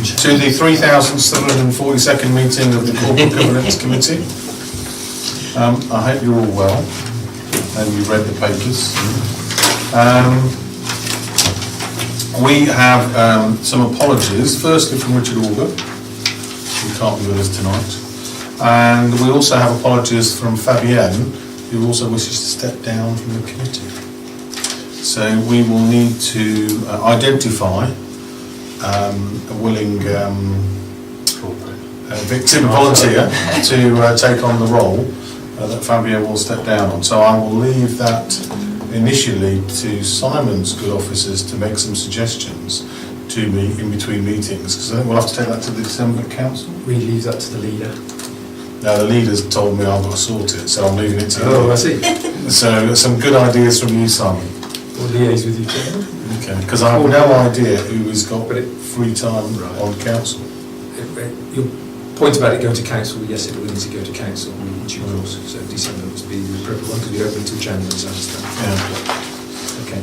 To the 3,742nd meeting of the Corporate Governance Committee. I hope you're all well and you read the papers. We have some apologies, firstly from Richard Auger, who can't be with us tonight, and we also have apologies from Fabienne, who also wishes to step down from the committee. So we will need to identify a willing victim volunteer to take on the role that Fabienne will step down on. So I will leave that initially to Simon's good officers to make some suggestions to me in between meetings, because I think we'll have to take that to the December Council. We leave that to the leader. Now the leader's told me I've got to sort it, so I'm leaving it to you. Oh, I see. So some good ideas from you, Simon. We'll liaise with you, Chairman. Okay, because I have no idea who has got free time on council. Your point about it going to council, yes, it will need to go to council in due course. So December must be the appropriate one because we open until January, as I understand. Yeah. Okay.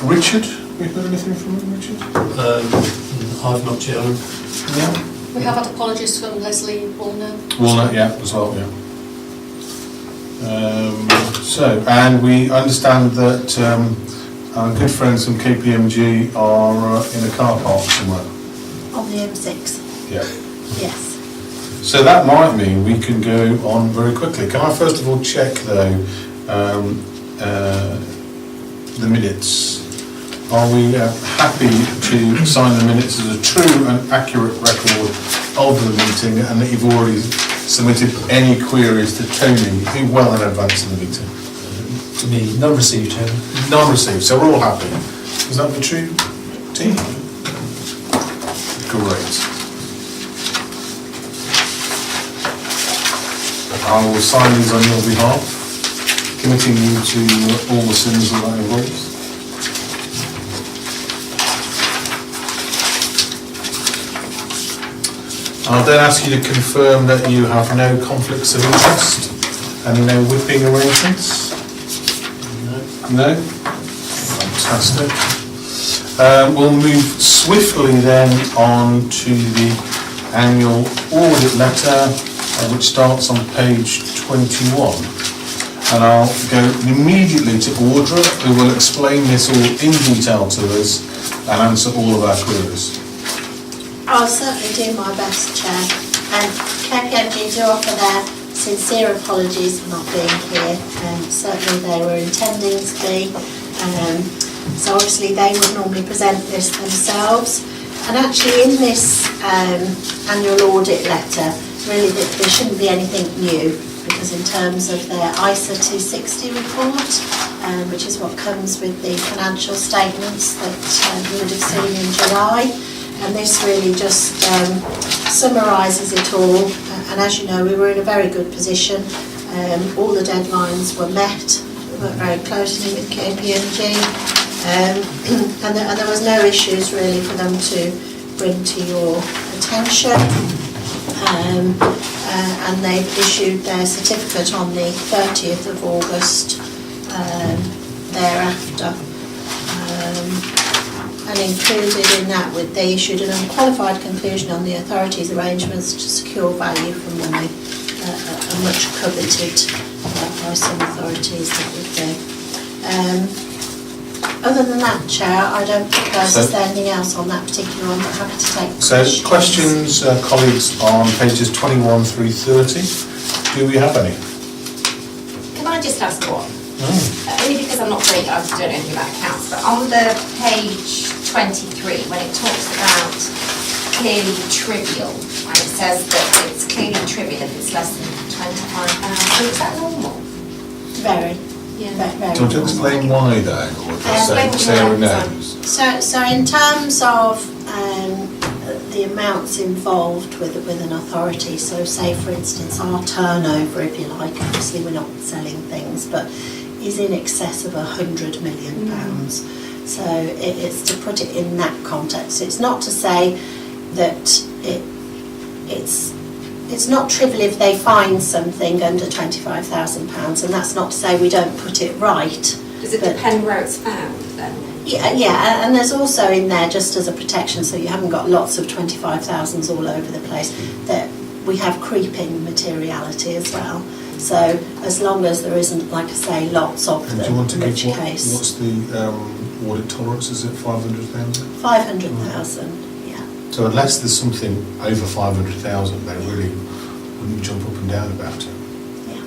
Richard, have you heard anything from him, Richard? I've not, Chairman. Yeah. We have had apologies from Leslie Walnut. Walnut, yeah, as well, yeah. And we understand that our good friends from KPMG are in a car park somewhere. On the M6. Yeah. Yes. So that might mean we can go on very quickly. Can I first of all check though the minutes? Are we happy to sign the minutes as a true and accurate record of the meeting, and that you've already submitted any queries to Tony well in advance of the meeting? To me, none received, Chairman. None received, so we're all happy. Is that the true team? Great. I will sign these on your behalf, committing you to all the sins that that involves. I'll then ask you to confirm that you have no conflicts of interest and no whipping arrangements. No? Fantastic. We'll move swiftly then on to the annual audit letter, which starts on page 21. And I'll go immediately to Audra, who will explain this all in detail to us and answer all of our queries. I'll certainly do my best, Chair. And KPMG do offer their sincere apologies for not being here. Certainly they were intending to be. So obviously they would normally present this themselves. And actually in this annual audit letter, really there shouldn't be anything new, because in terms of their ISA 260 report, which is what comes with the financial statements that you would have seen in July, and this really just summarises it all. And as you know, we were in a very good position. All the deadlines were met. We worked very closely with KPMG, and there was no issues really for them to bring to your attention. And they've issued their certificate on the 30th of August thereafter. And included in that, they issued an unqualified conclusion on the authority's arrangements to secure value for money, a much coveted by some authorities, that would be. Other than that, Chair, I don't propose there's anything else on that particular one, but happy to take questions. So questions, colleagues, on pages 21 through 30. Do we have any? Can I just ask one? Only because I don't know anything about accounts, but on the page 23, when it talks about clearly trivial, and it says that it's clearly trivial if it's less than 25,000, is that normal? Very. Yeah. Very. Do you want to explain why though, or just Sarah knows? So in terms of the amounts involved with an authority, so say for instance our turnover, if you like, obviously we're not selling things, but is in excess of £100 million. So it's to put it in that context. It's not to say that it's not trivial if they find something under £25,000, and that's not to say we don't put it right. Does it depend where it's found then? Yeah, and there's also in there, just as a protection, so you haven't got lots of 25,000s all over the place, that we have creeping materiality as well. So as long as there isn't, like I say, lots of And them, do you want to in which give case... what's the audit tolerance? Is it 500,000? 500,000, yeah. So unless there's something over 500,000, they really wouldn't jump up and down about it. Yeah.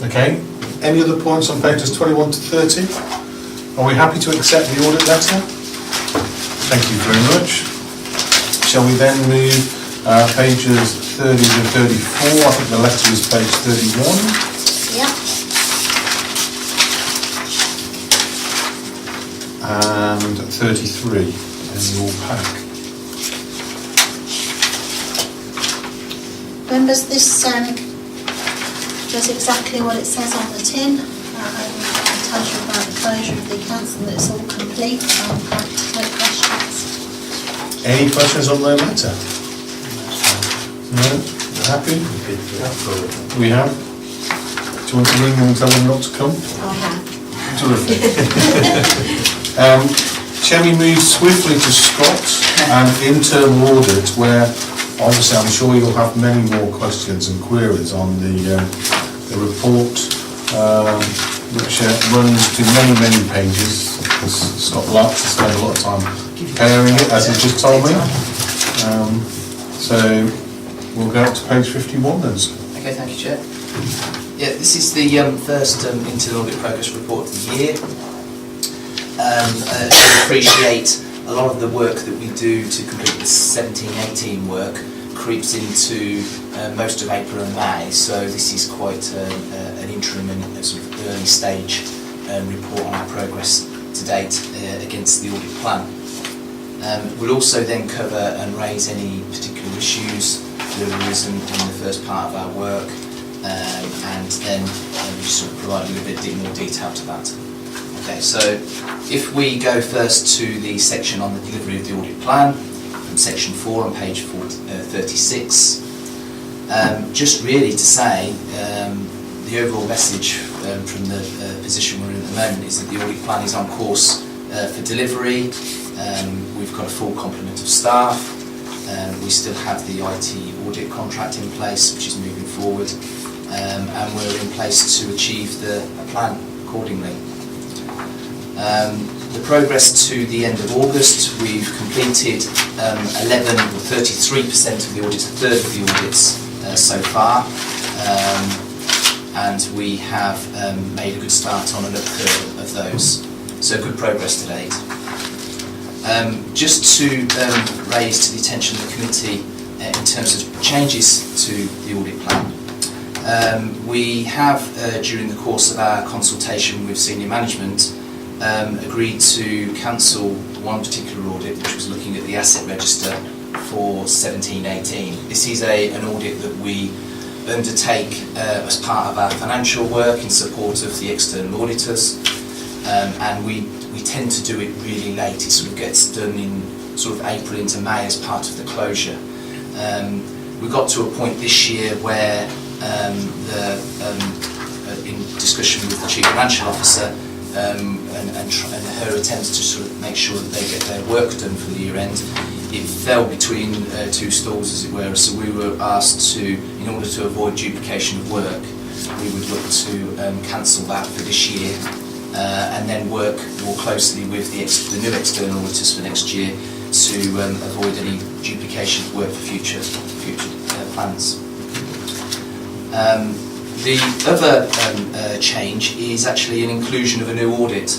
Okay, any other points on pages 21 to 30? Are we happy to accept the audit letter? Thank you very much. Shall we then move pages 30 to 34? I think the letter is page 31. Yeah. And 33 in your pack. Members, this does exactly what it says on the tin. It tells you about the closure of the accounts and that it's all complete. No questions. Any questions on the letter? No? You're happy? We have? Do you want to ring them and tell them not to come? I have. Terrific. Shall we move swiftly to Scott and internal audit, where obviously I'm sure you'll have many more questions and queries on the report, which runs to many pages, because Scott likes to spend a lot of time preparing it, as he just told me. So we'll go up to page 51 then. Okay, thank you, Chair. Yeah, this is the first internal audit progress report of the year. I appreciate a lot of the work that we do to complete the 17-18 work creeps into most of April and May, so this is quite an interim and a sort of early stage report on our progress to date against the audit plan. We'll also then cover and raise any particular issues that have arisen in the first part of our work, and then we sort of provide a little bit more detail to that. Okay, so if we go first to the section on the delivery of the audit plan, from section 4 on page 36, just really to say the overall message from the position we're in at the moment is that the audit plan is on course for delivery. We've got a full complement of staff. We still have the IT audit contract in place, which is moving forward, and we're in place to achieve the plan accordingly. The progress to the end of August, we've completed 11 or 33% of the audits, a third of the audits so far, and we have made a good start on another third of those. So good progress to date. Just to raise to the attention of the committee in terms of changes to the audit plan. We have, during the course of our consultation with senior management, agreed to cancel one particular audit, which was looking at the asset register for 17-18. This is an audit that we undertake as part of our financial work in support of the external auditors, and we tend to do it really late. It sort of gets done in sort of April into May as part of the closure. We got to a point this year where in discussion with the Chief Financial Officer and her attempts to sort of make sure that they get their work done for the year end, it fell between two stools, as it were. So we were asked to, in order to avoid duplication of work, we would look to cancel that for this year, and then work more closely with the new external auditors for next year to avoid any duplication of work for future plans. The other change is actually an inclusion of a new audit.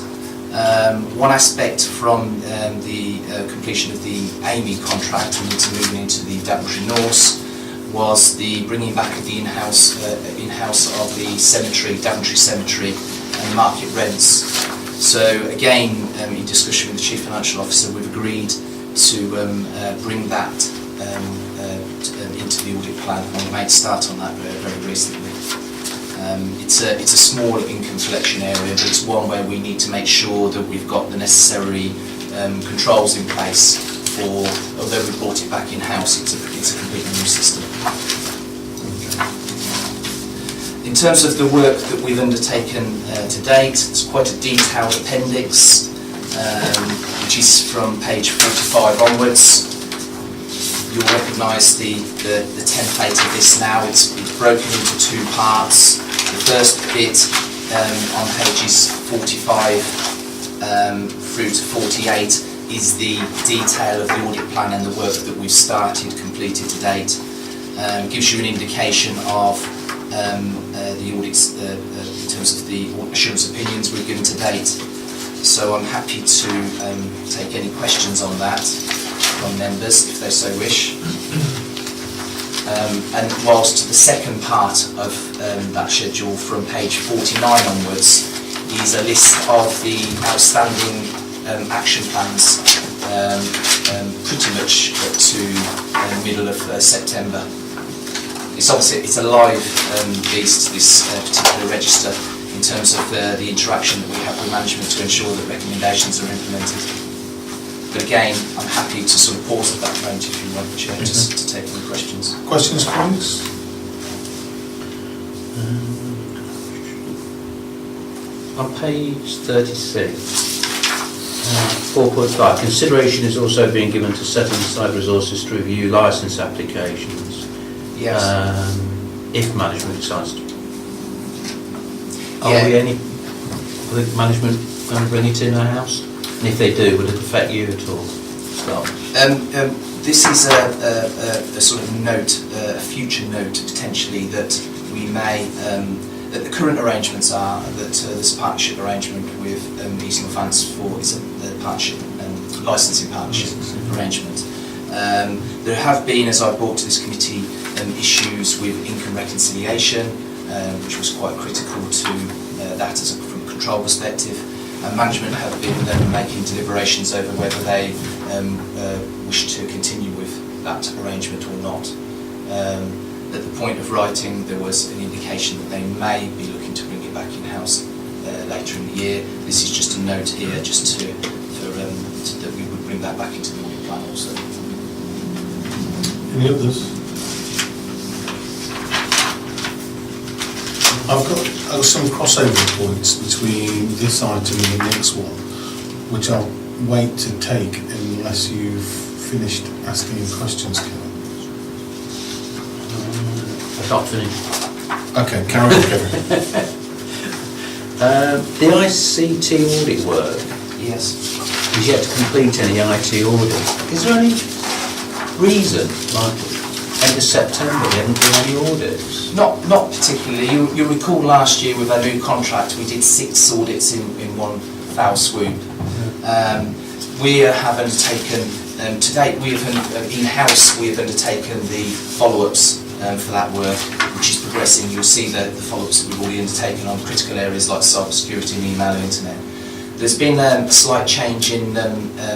One aspect from the completion of the AMI contract and into moving into the Daventry Norse was the bringing back of the in-house of the cemetery, Daventry Cemetery, and market rents. So again, in discussion with the Chief Financial Officer, we've agreed to bring that into the audit plan, and we made a start on that very recently. It's a small income collection area, but it's one where we need to make sure that we've got the necessary controls in place for, although we brought it back in-house, it's a completely new system. In terms of the work that we've undertaken to date, it's quite a detailed appendix, which is from page 45 onwards. You'll recognise the template of this now. It's broken into two parts. The first bit on pages 45 through to 48 is the detail of the audit plan and the work that we've started, completed to date. Gives you an indication of the audits in terms of the assurance opinions we've given to date. So I'm happy to take any questions on that from members if they so wish. And whilst the second part of that schedule from page 49 onwards is a list of the outstanding action plans pretty much up to middle of September. It's obviously it's a live beast, this particular register, in terms of the interaction that we have with management to ensure that recommendations are implemented. But again, I'm happy to sort of pause at that point if you want, Chair, just to take any questions. Questions, colleagues? On page 36, 4.5, consideration is also being given to setting aside resources to review licence applications. Yes. If management decides to. Yeah. Are we any, are the management going to bring it in our house? And if they do, will it affect you at all? Stop. This is a sort of note, a future note potentially that we may, that the current arrangements are that there's a partnership arrangement with East Northants for it's a partnership, licensing partnership arrangement. There have been, as I brought to this committee, issues with income reconciliation, which was quite critical to that from a control perspective. And management have been making deliberations over whether they wish to continue with that arrangement or not. At the point of writing, there was an indication that they may be looking to bring it back in-house later in the year. This is just a note here, just to that we would bring that back into the audit plan also. Any others? I've got some crossover points between this item and the next one, which I'll wait to take unless you've finished asking your questions, Kevin. I can't finish. Okay, carry on, Kevin. The ICT audit work Yes. is yet to complete any IT audit. Is there any reason, like end of September, there haven't been any audits? Not particularly. You'll recall last year with our new contract, we did 6 audits in one foul swoop. We have undertaken, to date, we have in-house, we have undertaken the follow-ups for that work, which is progressing. You'll see the follow-ups that we've already undertaken on critical areas like cyber security and email and internet. There's been a slight change in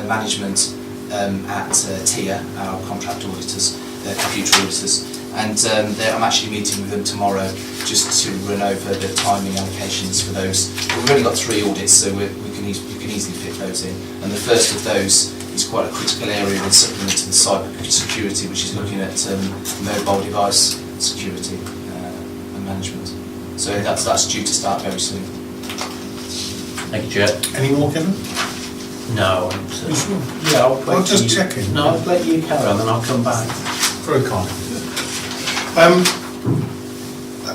management at TIA, our contract auditors, computer auditors, and I'm actually meeting with them tomorrow just to run over the timing allocations for those. We've only got 3 audits, so we can easily fit those in. And the first of those is quite a critical area with supplement to the cyber security, which is looking at mobile device security and management. So that's due to start very soon. Thank you, Chair. Any more, Kevin? No. You sure? Yeah, I'll Well, just checking. No, I'll let you carry on, then I'll come back. Very kind.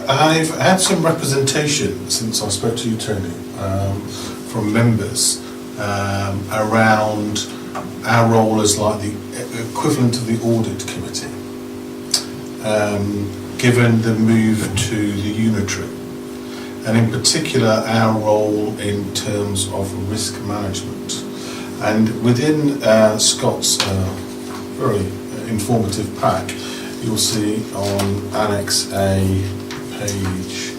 I've had some representation since I spoke to you, Tony, from members around our role as like the equivalent of the audit committee, given the move to the unitary, and in particular our role in terms of risk management. And within Scott's very informative pack, you'll see on Annex A, page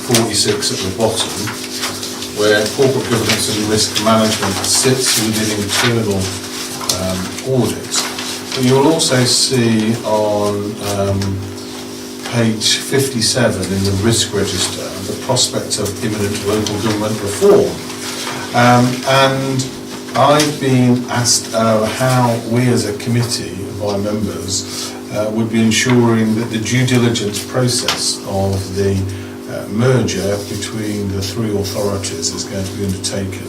46 at the bottom, where corporate governance and risk management sits within internal audit. But you'll also see on page 57 in the risk register the prospect of imminent local government reform. And I've been asked how we as a committee by members would be ensuring that the due diligence process of the merger between the three authorities is going to be undertaken,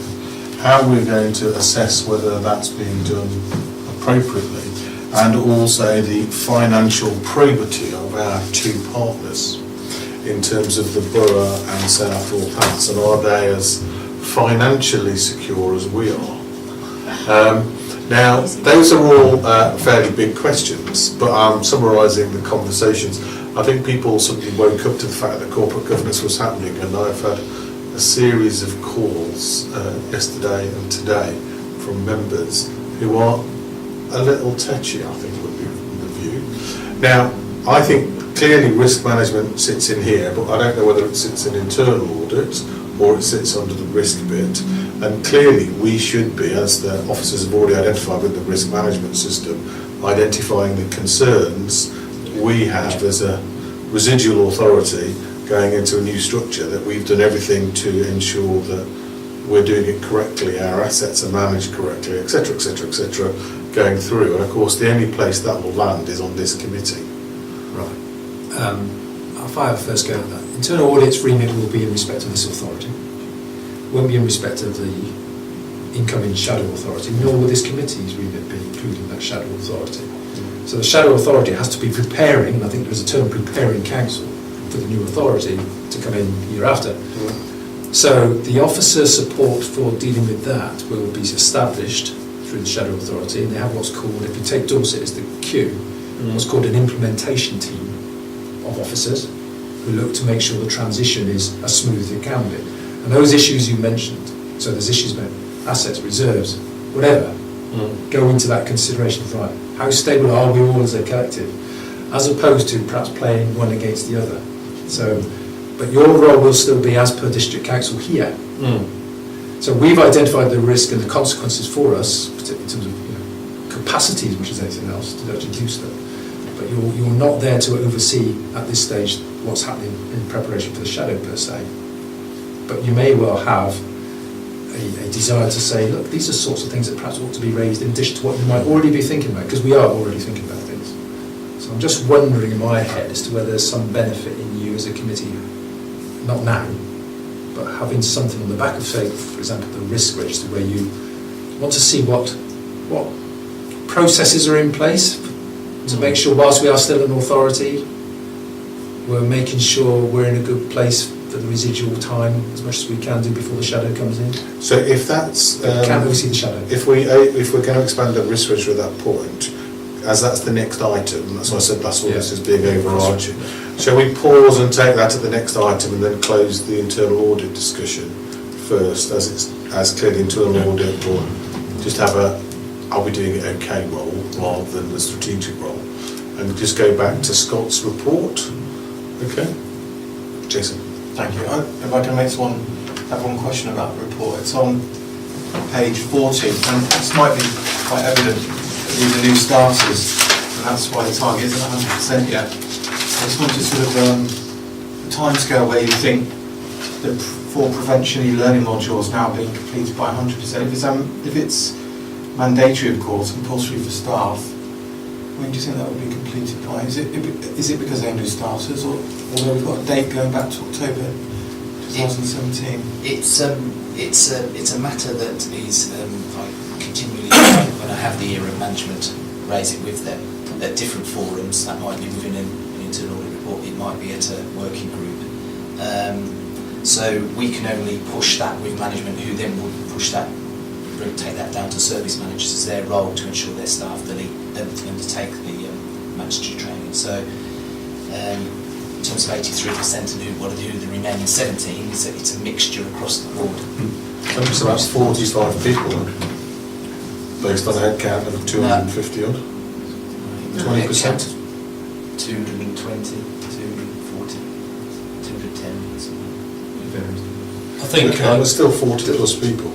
how we're going to assess whether that's being done appropriately, and also the financial probity of our two partners in terms of the borough and Southall Pats, and are they as financially secure as we are? Now, those are all fairly big questions, but I'm summarising the conversations. I think people suddenly woke up to the fact that corporate governance was happening, and I've had a series of calls yesterday and today from members who are a little touchy, I think would be the view. Now, I think clearly risk management sits in here, but I don't know whether it sits in internal audit or it sits under the risk bit. And clearly we should be, as the officers have already identified with the risk management system, identifying the concerns we have as a residual authority going into a new structure, that we've done everything to ensure that we're doing it correctly, our assets are managed correctly, etc., etc., etc., going through. And of course the only place that will land is on this committee. Right. I'll fire the first go at that. Internal audit's remit will be in respect of this authority. Won't be in respect of the incoming shadow authority, nor will this committee's remit be including that shadow authority. So the shadow authority has to be preparing, and I think there's a term, preparing counsel for the new authority to come in the year after. So the officer support for dealing with that will be established through the shadow authority, and they have what's called, if you take Dorset as the Q, what's called an implementation team of officers who look to make sure the transition is as smooth as it can be. And those issues you mentioned, so there's issues about assets, reserves, whatever, go into that consideration of, right, how stable are we all as a collective, as opposed to perhaps playing one against the other. So, but your role will still be as per district council here. So we've identified the risk and the consequences for us, particularly in terms of capacity as much as anything else to actually do stuff. But you're not there to oversee at this stage what's happening in preparation for the shadow per se. But you may well have a desire to say, look, these are sorts of things that perhaps ought to be raised in addition to what we might already be thinking about, because we are already thinking about things. So I'm just wondering in my head as to whether there's some benefit in you as a committee, not now, but having something on the back of, say, for example, the risk register, where you want to see what processes are in place to make sure whilst we are still an authority, we're making sure we're in a good place for the residual time as much as we can do before the shadow comes in. So if that's Can't oversee the shadow. if we're going to expand the risk register at that point, as that's the next item, that's why I said that's all this is being overarching. Shall we pause and take that at the next item and then close the internal audit discussion first, as clearly internal audit, or just have a are we doing it okay role rather than the strategic role, and just go back to Scott's report? Okay, Jason. Thank you. If I can have one question about the report. It's on page 40, and this might be quite evident. These are new starters, and that's why the target isn't 100% yet. I just wanted sort of a timescale where you think that for prevention e-learning modules now being completed by 100%. If it's mandatory, of course, compulsory for staff, when do you think that would be completed by? Is it because they're new starters, or although we've got a date going back to October 2017? It's a matter that is I continually, when I have the year of management, raise it with them at different forums. That might be within an internal audit report, it might be at a working group. So we can only push that with management, who then will push that, take that down to service managers as their role to ensure their staff undertake the mandatory training. So in terms of 83% and who the remaining 17, it's a mixture across the board. So that's 45 people based on a head count of 250 odd. 20%. 220, 240, 210. I think There's still 40 plus people.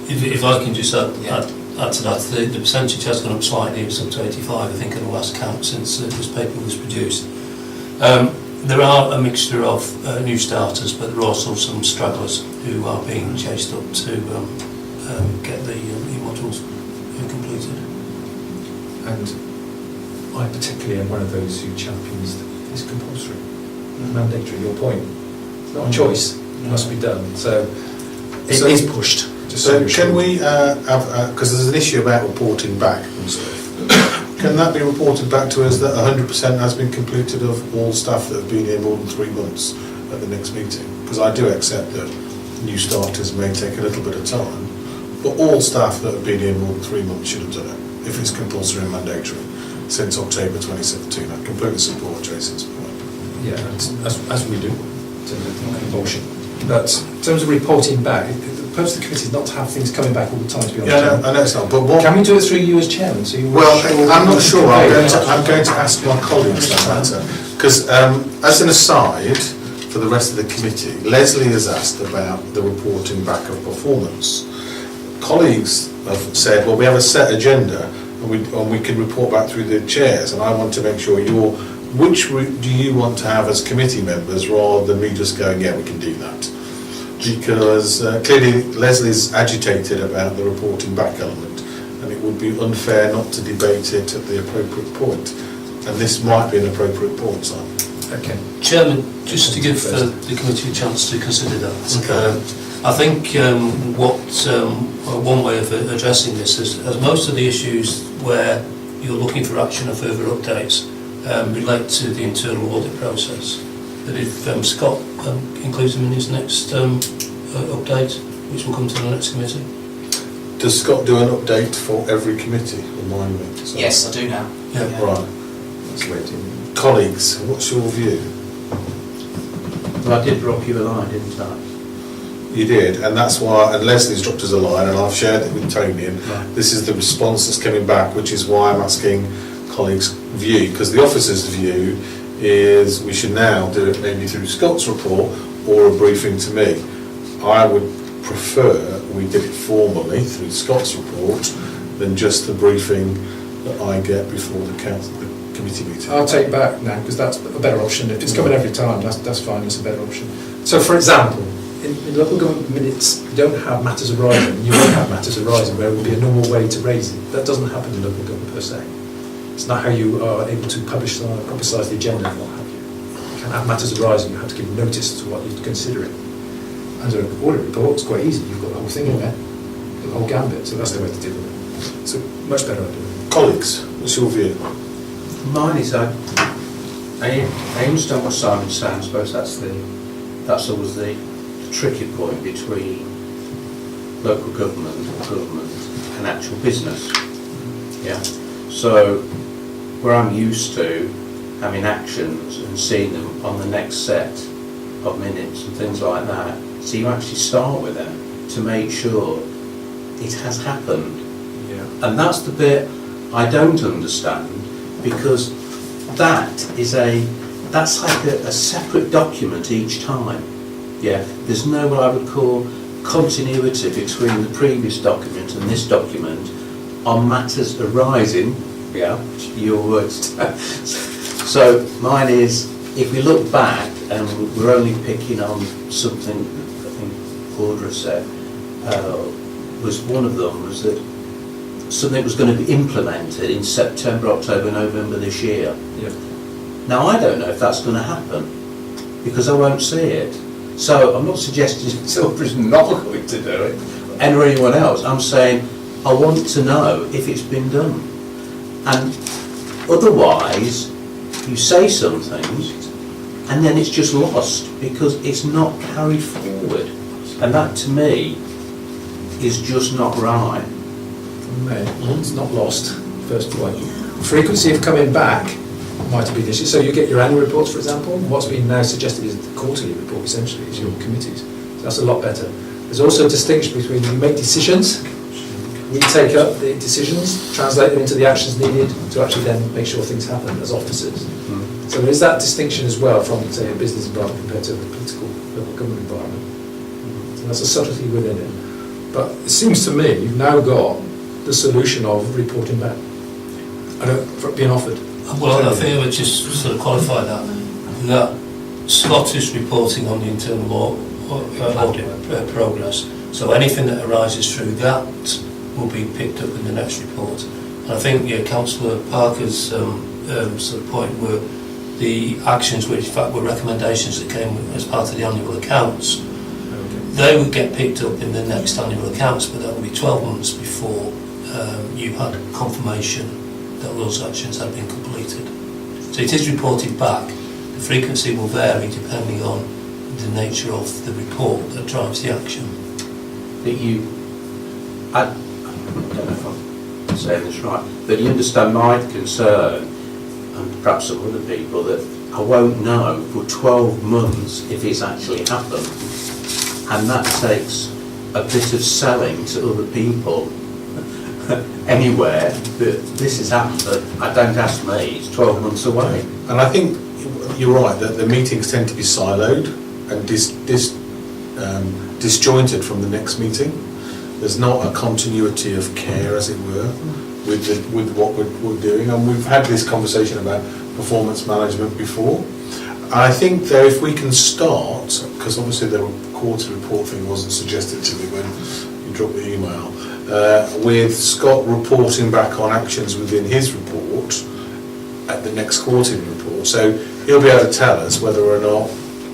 if I can just add to that, the percentage has gone up slightly. It's up to 85, I think, at the last count since this paper was produced. There are a mixture of new starters, but there are also some stragglers who are being chased up to get the e-modules completed. And I particularly am one of those who champions it's compulsory, mandatory. Your point, not a choice, it must be done. So it So- is pushed. Just So you're can sure. we have, because there's an issue about reporting back and stuff, can that be reported back to us that 100% has been completed of all staff that have been here more than 3 months at the next meeting? Because I do accept that new starters may take a little bit of time, but all staff that have been here more than 3 months should have done it, if it's compulsory and mandatory, since October 2017. I completely support Jason's point. Yeah, as we do, in terms of compulsion. But in terms of reporting back, the purpose of the committee is not to have things coming back all the time, to be honest. Yeah, I know it's not, but what... Can we do it through you as chairman? So you Well, I'm not sure. I'm Okay. going to ask my colleagues that matter. Because as an aside, for the rest of the committee, Leslie has asked about the reporting back of performance. Colleagues have said, well, we have a set agenda and we can report back through the chairs, and I want to make sure which route do you want to have as committee members, rather than me just going, yeah, we can do that. Because clearly Leslie's agitated about the reporting back element, and it would be unfair not to debate it at the appropriate point. And this might be an appropriate point, Simon. Okay. Chairman, just to give the committee a chance to consider that. Okay. I think one way of addressing this is, as most of the issues where you're looking for action or further updates relate to the internal audit process, that if Scott includes them in his next update, which will come to the next committee. Does Scott do an update for every committee? Remind me. So- Yes, I do now. Yeah. Right. That's waiting. Colleagues, what's your view? Well, I did drop you a line, didn't I? You did, and that's why, and Leslie's dropped us a line, and I've shared it with Tony, and Right. this is the response that's coming back, which is why I'm asking colleagues' view, because the officer's view is we should now do it maybe through Scott's report or a briefing to me. I would prefer we did it formally through Scott's report than just the briefing that I get before the council, the committee meeting. I'll take back now, because that's a better option. If it's coming every time, that's fine, it's a better option. So for example, in local government minutes, you don't have matters arising, you won't have matters arising where it would be a normal way to raise it. That doesn't happen in local government per se. It's not how you are able to publicise the agenda and what have you. You can't have matters arising, you have to give notice to what you're considering. Under an audit report, it's quite easy, you've got the whole thing in there, the whole gambit, so that's the way to deal with it. It's a much better idea. Colleagues, what's your view? Mine is I understand what Simon's saying. I suppose that's always the tricky point between local government and actual business. Yeah. So where I'm used to having actions and seeing them on the next set of minutes and things like that, so you actually start with them to make sure it has happened. Yeah. And that's the bit I don't understand, because that's like a separate document each time. Yeah, there's no what I would call continuity between the previous document and this document on matters arising. Yeah, your words. So mine is, if we look back and we're only picking on something, I think Audra said, was one of them was that something was going to be implemented in September, October, November this year. Yeah. Now I don't know if that's going to happen, because I won't see it. So I'm not suggesting Silver's not going to do it, or anyone else. I'm saying I want to know if it's been done. And otherwise, you say some things, and then it's just lost, because it's not carried forward. And that, to me, is just not right. It's not lost, first point. Frequency of coming back might be an issue. So you get your annual reports, for example. What's been now suggested is the quarterly report, essentially, is your committees. So that's a lot better. There's also a distinction between you make decisions, we take up the decisions, translate them into the actions needed to actually then make sure things happen as officers. So there is that distinction as well from, say, a business environment compared to a political local government environment. So that's a subtlety within it. But it seems to me you've now got the solution of reporting back. Being offered. Well, I think I would just sort of qualify that Scott is reporting on the internal audit progress. So anything that arises through that will be picked up in the next report. And I think Councillor Parker's sort of point were the actions, which in fact were recommendations that came as part of the annual accounts, they would get picked up in the next annual accounts, but that would be 12 months before you had confirmation that those actions had been completed. So it is reported back. The frequency will vary depending on the nature of the report that drives the action. That I don't know if I'm saying this right, but you understand my concern, and perhaps some other people, that I won't know for 12 months if it's actually happened. And that takes a bit of selling to other people anywhere that this has happened, but I don't ask me, it's 12 months away. And I think you're right, that the meetings tend to be siloed and disjointed from the next meeting. There's not a continuity of care, as it were, with what we're doing. And we've had this conversation about performance management before. And I think that if we can start, because obviously the quarter report thing wasn't suggested to me when you dropped the email, with Scott reporting back on actions within his report at the next quarterly report. So he'll be able to tell us whether or not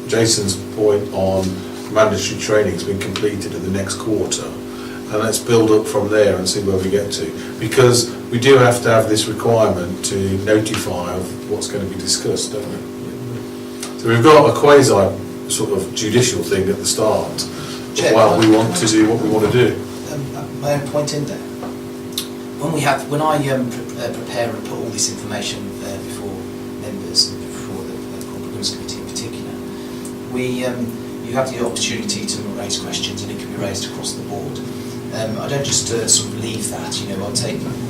Jason's point on mandatory training has been completed in the next quarter. And let's build up from there and see where we get to. Because we do have to have this requirement to notify of what's going to be discussed, don't we? So we've got a quasi sort of judicial thing at the start. Well, we want to do what we want to do. My own point in there. When I prepare and put all this information before members and before the Corporate Governance Committee in particular, you have the opportunity to raise questions, and it can be raised across the board. I don't just sort of leave that.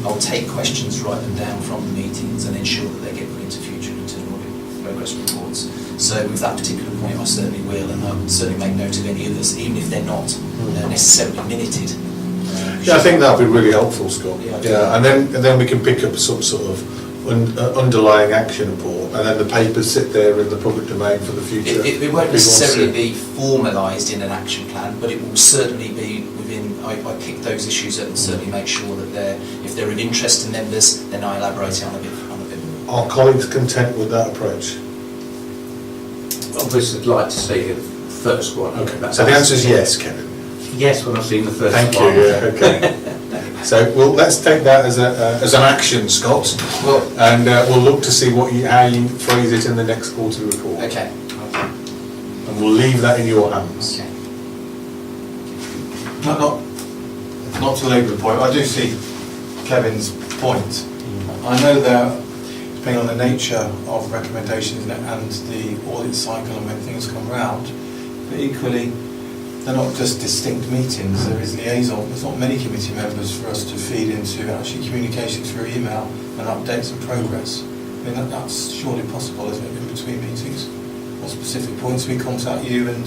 I'll take questions, write them down from the meetings, and ensure that they get put into future internal audit progress reports. So with that particular point, I certainly will, and I'll certainly make note of any others, even if they're not necessarily minuted. Yeah, I think that would be really helpful, Scott. Yeah, and then we can pick up some sort of underlying action report, and then the papers sit there in the public domain for the future. It won't necessarily be formalised in an action plan, but it will certainly be within. I pick those issues up and certainly make sure that if they're of interest to members, then I elaborate on a bit more. Are colleagues content with that approach? Obviously, I'd like to see the first one. Okay. So the answer is yes, Kevin. Yes, when I've seen the first Thank one. you. Yeah, okay. So let's take that as an action, Scott. Well, and we'll look to see how you phrase it in the next quarterly report. okay. And we'll leave that in your hands. Okay. Not to labour the point, I do see Kevin's point. I know that depending on the nature of recommendations and the audit cycle and when things come round, but equally they're not just distinct meetings, there is liaison. There's not many committee members for us to feed into, actually communication through email and updates and progress. I mean, that's surely possible, isn't it, in between meetings? On specific points, we contact you and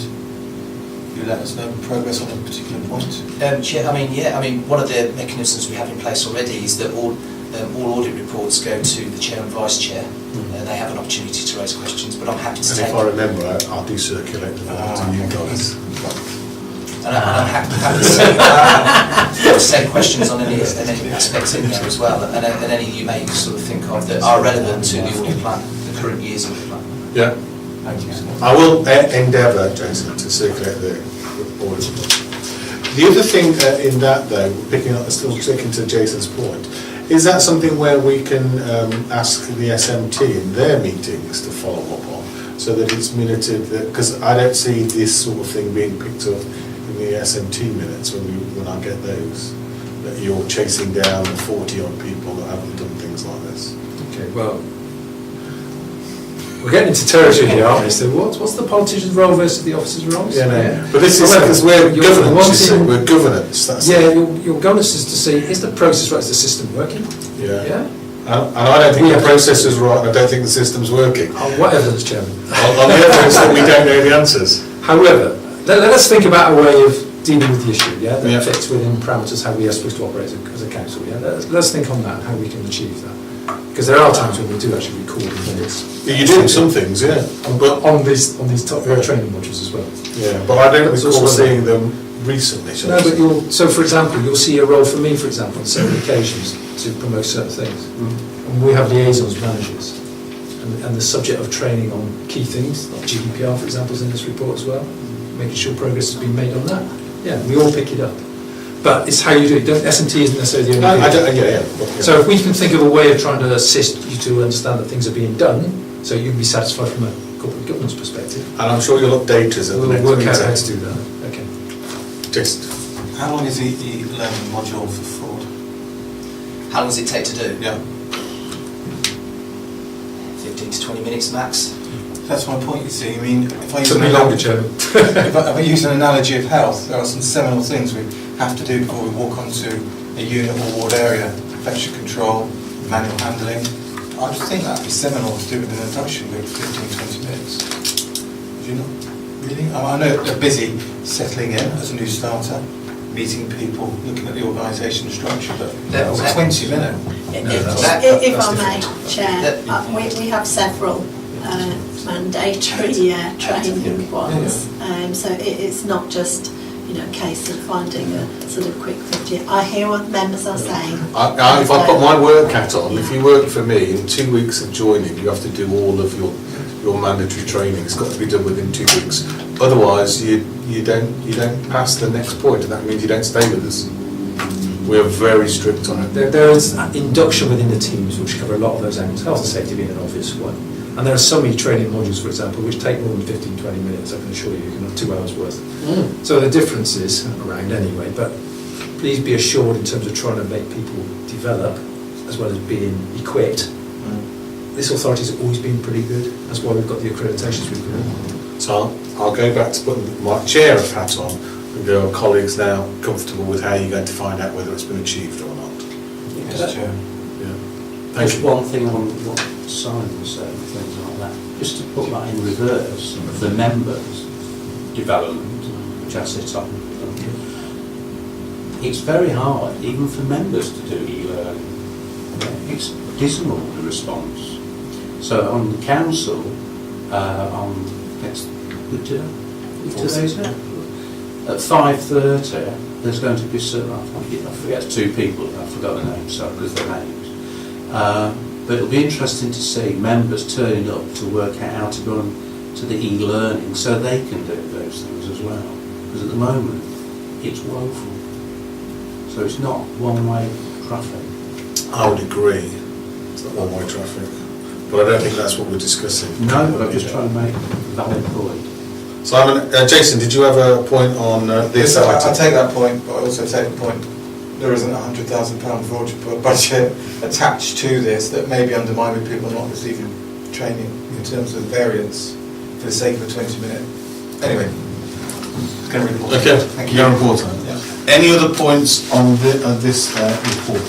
you let us know progress on a particular point. Chair, one of the mechanisms we have in place already is that all audit reports go to the chair and vice chair. They have an opportunity to raise questions, but I'm happy to And take. if I remember, I'll do circulate the form to you guys. And I'm happy to take questions on any aspects in there as well, and any you may sort of think of that are relevant to the audit plan, the current year's audit plan. Yeah. Thank you. I will endeavour, Jason, to circulate the report. The other thing in that, though, still sticking to Jason's point, is that something where we can ask the SMT in their meetings to follow up on, so that it's minuted? Because I don't see this sort of thing being picked up in the SMT minutes when I get those, that you're chasing down 40 odd people that haven't done things like this. Okay, well, we're getting into territory here, aren't we? So what's the politician's role versus the officer's roles? Yeah, no. But this is because we're governance. We're governance. That's your governance is to see, is the process right? Is the system working? Yeah. And I don't think the process is right, and I don't think the system's working. On what evidence, Chairman? On the evidence that we don't know the answers. However, let us think about a way of dealing with the issue, that fits within parameters how we are supposed to operate as a council. Let's think on that, how we can achieve that. Because there are times when we do actually record the minutes. Yeah, you're doing some things, but on these top training modules as well. Yeah, but I don't recall seeing them recently. No, but so for example, you'll see a role for me, for example, on several occasions to promote certain things. And we have liaisons managers. and the subject of training on key things, like GDPR, for example, is in this report as well, making sure progress has been made on that. Yeah, we all pick it up. But it's how you do it. S&T isn't necessarily the only thing. Yeah. So if we can think of a way of trying to assist you to understand that things are being done, so you can be satisfied from a corporate governance perspective. And I'm sure you'll update us at the We'll next work meeting. out how to do that. Okay. Just, How long is the learning module for fraud? How long does it take to do? Yeah. 15 to 20 minutes max. That's my point, you see. I mean, if I use, Took me longer, Chairman. if I use an analogy of health, there are some seminal things we have to do before we walk onto a unit or ward area. Infection control, manual handling. I just think that would be seminal to do with an induction with 15, 20 minutes. Do you not? Really? I know they're busy settling in as a new starter, meeting people, looking at the organisation structure, but That- 20 minutes. If I may, difficult. Chair, we have several mandatory training ones, so it's not just, a case of finding a sort of quick 50. I hear what members are saying. if I put my work hat on, if you work for me, in 2 weeks of joining, you have to do all of your mandatory training. It's got to be done within 2 weeks. Otherwise, you don't pass the next point, and that means you don't stay with us. We are very strict on it. There is induction within the teams which cover a lot of those angles, health and safety being an obvious one. And there are so many training modules, for example, which take more than 15, 20 minutes, I can assure you, you can have 2 hours worth. So the difference is around anyway, but please be assured in terms of trying to make people develop as well as being equipped. This authority's always been pretty good, that's why we've got the accreditations we've got. So I'll go back to putting my chair of hat on, and go, colleagues now comfortable with how you're going to find out whether it's been achieved or not. Yes, Chair. Yeah. Thank Just you. one thing on what Simon said and things like that, just to put that in reverse of the members' development, which I sit on. It's very hard, even for members, to do e-learning. It's dismal, the response. So on the council, next today's at 5:30, there's going to be certain, I forget 2 people, I forgot the names, so because they're names. But it'll be interesting to see members turning up to work out how to go on to the e-learning so they can do those things as well. Because at the moment, it's woeful. So it's not one-way traffic. I would agree. It's not one-way traffic. But I don't think that's what we're discussing. No, but I'm just trying to make a valid point. Simon, Jason, did you have a point on this? Yes, I take that point, but I also take the point there isn't a £100,000 fraud budget attached to this that may be undermined with people not receiving training in terms of variance for the sake of a 20-minute. Anyway, it's going to report. Okay, Thank you. your report. Yeah. Any other points on this report?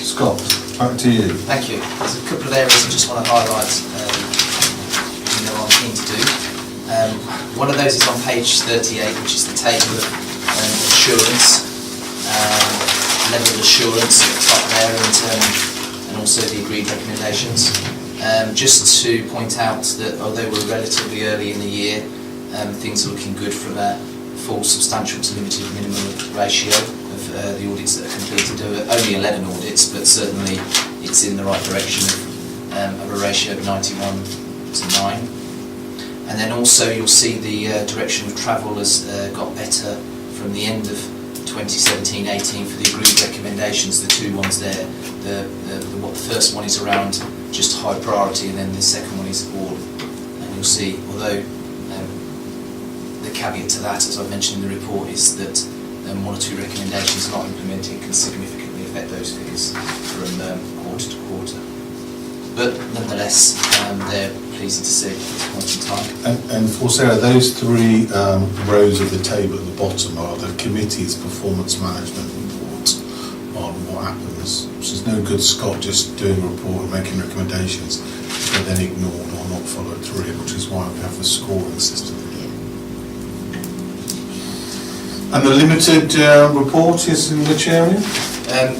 Scott, back to you. Thank you. There's a couple of areas I just want to highlight, I'm keen to do. One of those is on page 38, which is the table of assurance, level of assurance at the top there, and also the agreed recommendations. Just to point out that although we're relatively early in the year, things are looking good from a full, substantial to limited minimum ratio of the audits that are completed. There were only 11 audits, but certainly it's in the right direction of a ratio of 91 to 9. And then also you'll see the direction of travel has got better from the end of 2017-18 for the agreed recommendations, the 2 ones there. The first one is around just high priority, and then the second one is all. And you'll see, although the caveat to that, as I mentioned in the report, is that 1 or 2 recommendations not implemented can significantly affect those figures from quarter to quarter. But nonetheless, they're pleasing to see at this point in time. And for Sarah, those 3 rows of the table at the bottom are the committee's performance management report on what happens. So there's no good Scott just doing a report and making recommendations, but then ignored or not followed through, which is why we have the scoring system. And the limited report is in which area?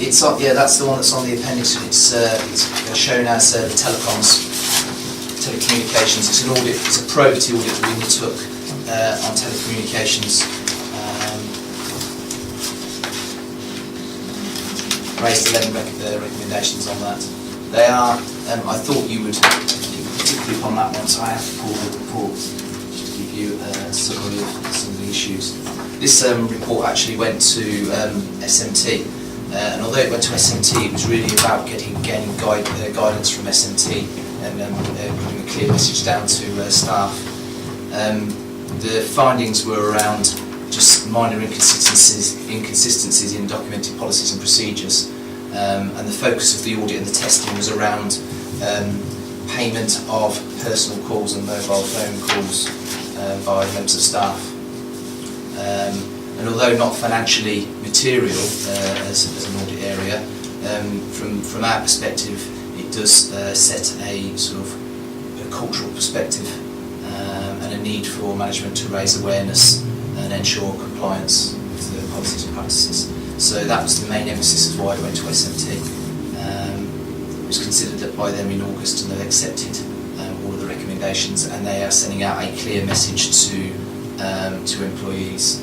It's on, that's the one that's on the appendix. It's shown as the telecoms, telecommunications. It's an audit. It's a probity audit that we undertook on telecommunications. Raised 11 recommendations on that. They are. I thought you would particularly upon that one, so I have to pull the report just to give you a summary of some of the issues. This report actually went to SMT, and although it went to SMT, it was really about gaining guidance from SMT and putting a clear message down to staff. The findings were around just minor inconsistencies in documented policies and procedures, and the focus of the audit and the testing was around payment of personal calls and mobile phone calls by members of staff. And although not financially material as an audit area, from our perspective, it does set a sort of a cultural perspective and a need for management to raise awareness and ensure compliance with the policies and practices. So that was the main emphasis of why I went to SMT. It was considered that by them in August, and they've accepted all of the recommendations, and they are sending out a clear message to employees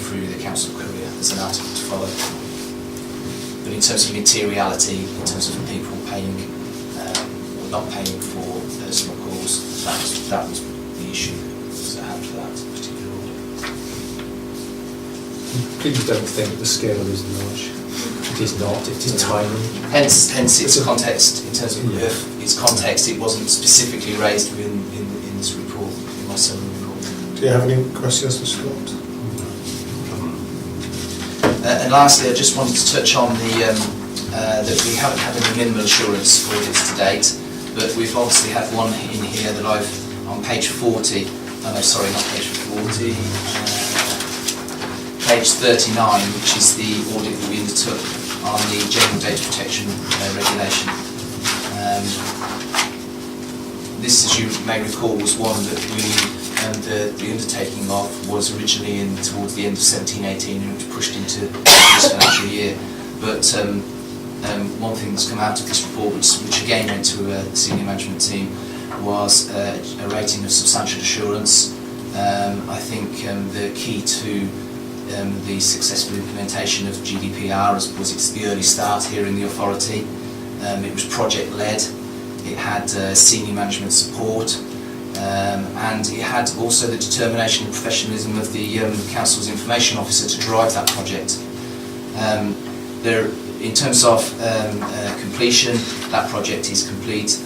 through the council courier as an article to follow. But in terms of materiality, in terms of people paying or not paying for personal calls, that was the issue that I had for that particular audit. Please don't think the scale is large. It is not, it is tiny. Hence its context, in terms of its context, it wasn't specifically raised in this report, in my summary report. Do you have any questions for Scott? And lastly, I just wanted to touch on that we haven't had any minimal assurance audits to date, but we've obviously had one in here that I've, on page 40, oh no, sorry, not page 40, page 39, which is the audit that we undertook on the General Data Protection Regulation. This, as you may recall, was one that the undertaking of was originally towards the end of 17-18 and was pushed into this financial year. But one thing that's come out of this report, which again went to the senior management team, was a rating of substantial assurance. I think the key to the successful implementation of GDPR was it's the early start here in the authority. It was project-led, it had senior management support, and it had also the determination and professionalism of the Council's information officer to drive that project. In terms of completion, that project is complete,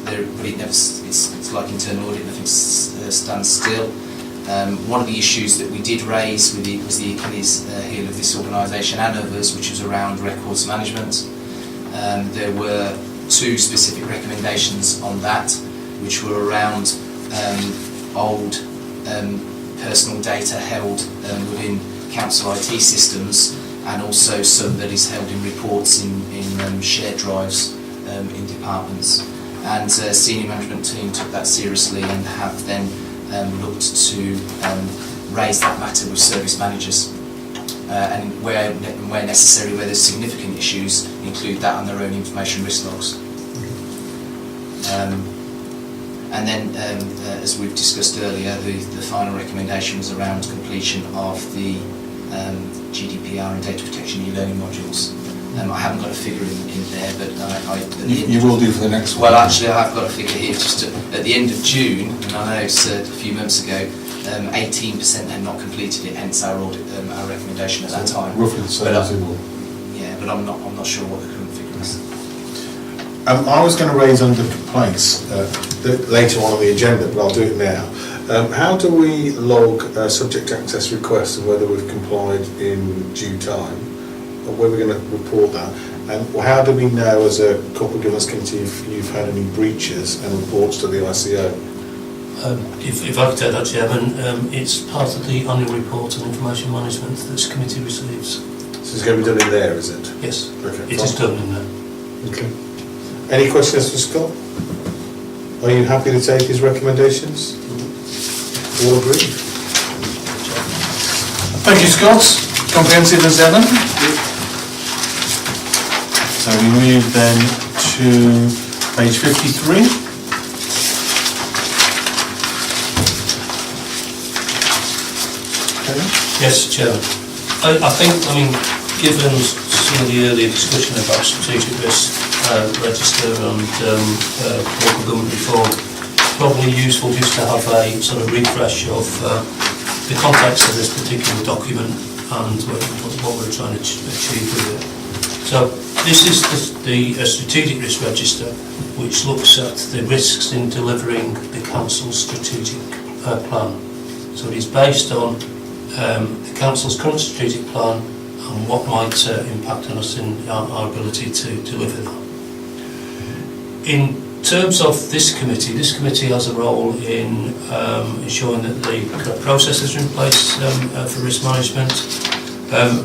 but it's like internal audit, nothing stands still. One of the issues that we did raise was the Achilles heel of this organisation and others, which was around records management. There were two specific recommendations on that, which were around old personal data held within council IT systems, and also some that is held in reports in shared drives in departments. And senior management team took that seriously and have then looked to raise that matter with service managers, and where necessary, where there's significant issues, include that on their own information risk logs. And then, as we've discussed earlier, the final recommendation was around completion of the GDPR and data protection e-learning modules. I haven't got a figure in there, but You will do for the next one. Well, actually, I've got a figure here. Just at the end of June, and I know it's a few months ago, 18% had not completed it. Hence our audit, our recommendation at that time. Roughly the same as it will. Yeah, but I'm not sure what the current figure is. I was going to raise under complaints later on the agenda, but I'll do it now. How do we log subject access requests and whether we've complied in due time? Or where we're going to report that? And how do we know as a corporate governance committee if you've had any breaches and reports to the ICO? If I could take that, Chairman, it's part of the annual report on information management that this committee receives. So it's going to be done in there, is it? Yes, Okay, it is done in there. Okay. Any questions for Scott? Are you happy to take his recommendations? All agree? Thank you, Scott. Comprehensive as ever. So we move then to page 53. Okay. Yes, Chairman. I think, given some of the earlier discussion about strategic risk register and local government reform, it's probably useful just to have a sort of refresh of the context of this particular document and what we're trying to achieve with it. So this is the strategic risk register, which looks at the risks in delivering the council's strategic plan. So it is based on the council's current strategic plan and what might impact on us in our ability to deliver that. In terms of this committee has a role in ensuring that the correct processes are in place for risk management,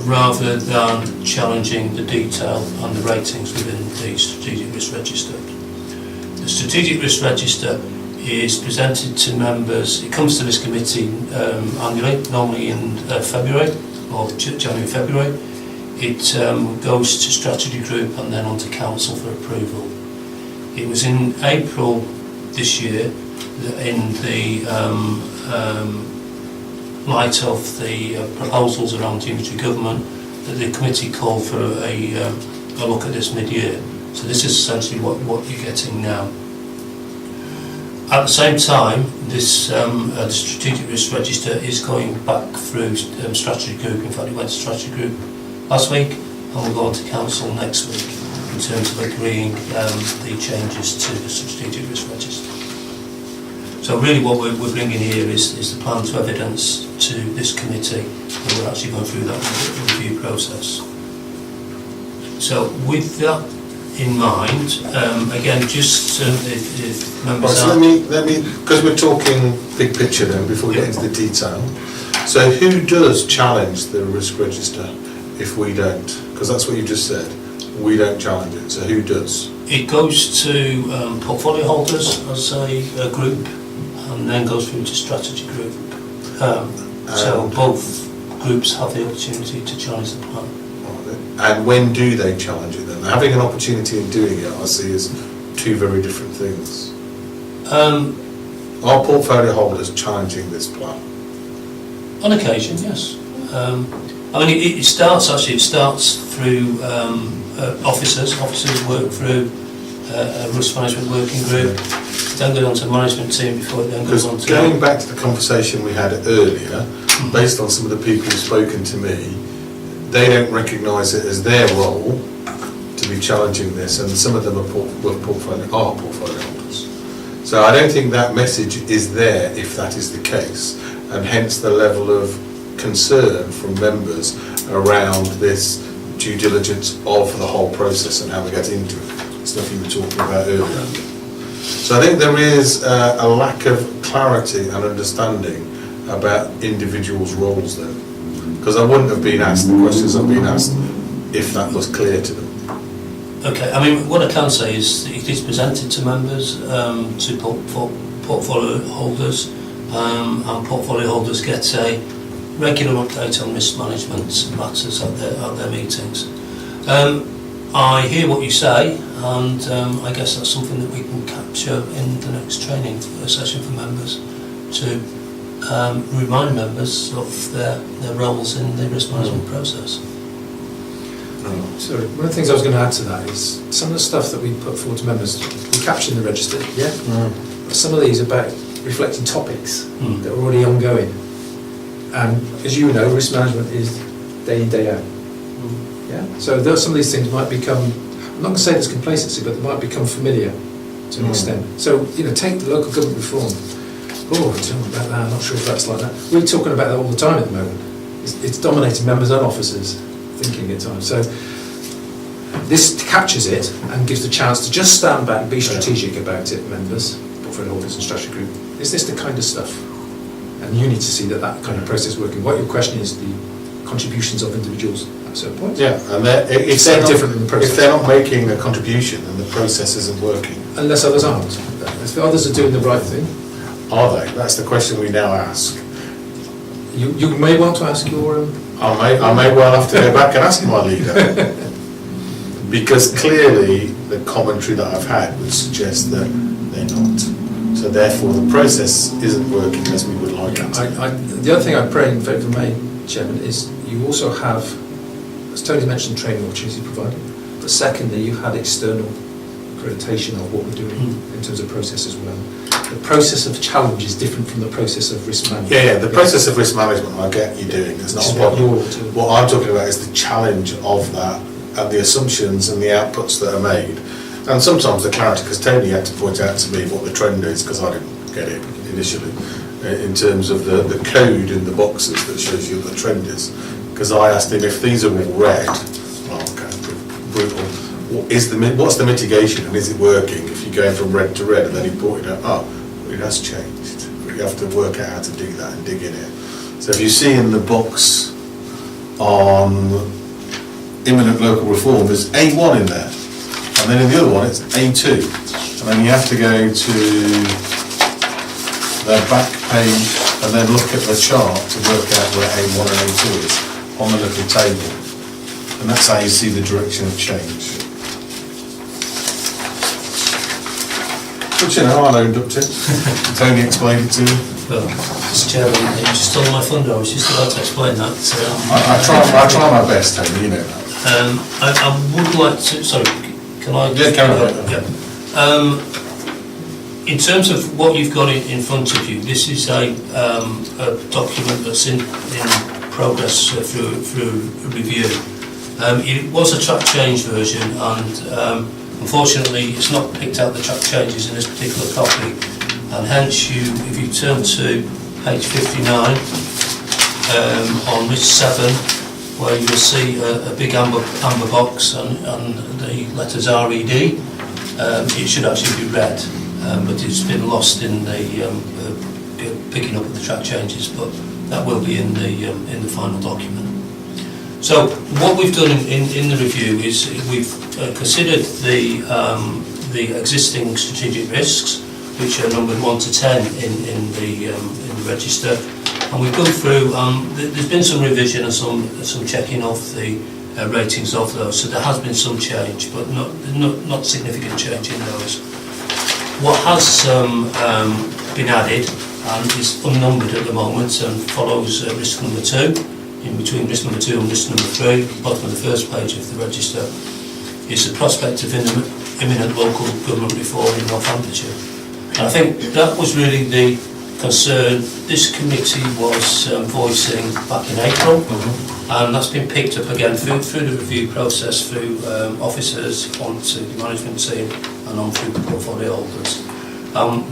rather than challenging the detail and the ratings within the strategic risk register. The strategic risk register is presented to members. It comes to this committee annually, normally in February or January, February. It goes to strategy group and then on to council for approval. It was in April this year that in the light of the proposals around unitary government that the committee called for a look at this mid-year. So this is essentially what you're getting now. At the same time, this the strategic risk register is going back through strategy group. In fact, it went to strategy group last week and will go on to council next week in terms of agreeing the changes to the strategic risk register. So really what we're bringing here is the plan to evidence to this committee, and we're actually going through that review process. So with that in mind, again, just if members right, so let me, because we're talking big picture then before we get into the detail. So who does challenge the risk register if we don't? Because that's what you just said. We don't challenge it. So who does? It goes to portfolio holders as a group, and then goes through to strategy group. So both groups have the opportunity to challenge the plan. And when do they challenge it then? Having an opportunity in doing it, I see as two very different things. Are portfolio holders challenging this plan? On occasion, yes. I mean, it starts through officers. Officers work through a risk management working group. Then go on to management team before it then goes on to... Going back to the conversation we had earlier, based on some of the people who've spoken to me, they don't recognise it as their role to be challenging this, and some of them are portfolio holders. So I don't think that message is there if that is the case, and hence the level of concern from members around this due diligence of the whole process and how we get into it. Stuff you were talking about earlier. So I think there is a lack of clarity and understanding about individuals' roles then. Because I wouldn't have been asked the questions I've been asked if that was clear to them. Okay, I mean, what I can say is it is presented to members, to portfolio holders, and portfolio holders get a regular update on risk management matters at their meetings. I hear what you say, and I guess that's something that we can capture in the next training session for members to remind members of their roles in the risk management process. So one of the things I was going to add to that is some of the stuff that we put forward to members, we capture in the register, yeah? But some of these are about reflecting topics that are already ongoing. And as you know, risk management is day in, day out. Yeah? So some of these things might become, I'm not going to say there's complacency, but they might become familiar to an extent. So, take the local government reform. Oh, tell me about that, I'm not sure if that's like that. We're talking about that all the time at the moment. It's dominating members and officers thinking at times. So this captures it and gives the chance to just stand back and be strategic about it, members, portfolio holders and strategy group. Is this the kind of stuff? And you need to see that kind of process working. What your question is, the contributions of individuals at a certain point. Yeah, and if they're not making a contribution, then the process isn't working. Unless others aren't. If the others are doing the right thing. Are they? That's the question we now ask. You may want to ask your... I may well have to go back and ask my leader. Because clearly the commentary that I've had would suggest that they're not. So therefore the process isn't working as we would like it to. The other thing I pray in favour of May, Chairman, is you also have as Tony mentioned, training opportunities provided. But secondly, you had external accreditation of what we're doing in terms of process as well. The process of challenge is different from the process of risk management. Yeah, the process of risk management, I get you doing, it's not a problem. What I'm talking about is the challenge of that and the assumptions and the outputs that are made. And sometimes the clarity, because Tony had to point out to me what the trend is, because I didn't get it initially, in terms of the code in the boxes that shows you what the trend is. Because I asked him if these are all red, okay, brutal, what's the mitigation and is it working if you're going from red to red? And then he pointed out, oh, it has changed. But you have to work out how to do that and dig in it. So if you see in the box on imminent local reform, there's A1 in there. And then in the other one, it's A2. And then you have to go to the back page and then look at the chart to work out where A1 and A2 is on the little table. And that's how you see the direction of change. But you know, I owned up to it. Tony explained it to me. Well, Mr Chairman, you just stole my thunder. I was just about to explain that. I try my best, Tony, you know that. I would like to, sorry, can I? Yeah, carry on. Yeah. In terms of what you've got in front of you, this is a document that's in progress through review. It was a track change version, and unfortunately it's not picked out the track changes in this particular copy, and hence if you turn to page 59 on risk 7, where you will see a big amber box and the letters RED, it should actually be red, but it's been lost in the picking up of the track changes, but that will be in the final document. So what we've done in the review is we've considered the existing strategic risks, which are numbered 1 to 10 in the register, and we've gone through. There's been some revision and some checking of the ratings of those, so there has been some change, but not significant change in those. What has been added and is unnumbered at the moment and follows risk number 2. In between risk number 2 and risk number 3, bottom of the first page of the register, is the prospect of imminent local government reform in Northamptonshire. And I think that was really the concern this committee was voicing back in April, and that's been picked up again through the review process, through officers, onto the management team, and on through the portfolio holders.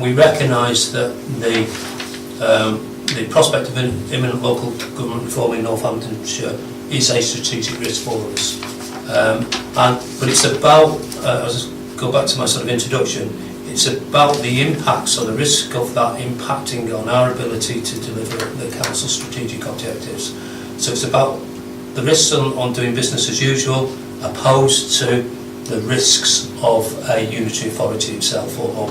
We recognise that the prospect of imminent local government reform in Northamptonshire is a strategic risk for us. But it's about, I'll just go back to my sort of introduction, it's about the impacts or the risk of that impacting on our ability to deliver the council's strategic objectives. So it's about the risks on doing business as usual, opposed to the risks of a unitary authority itself, or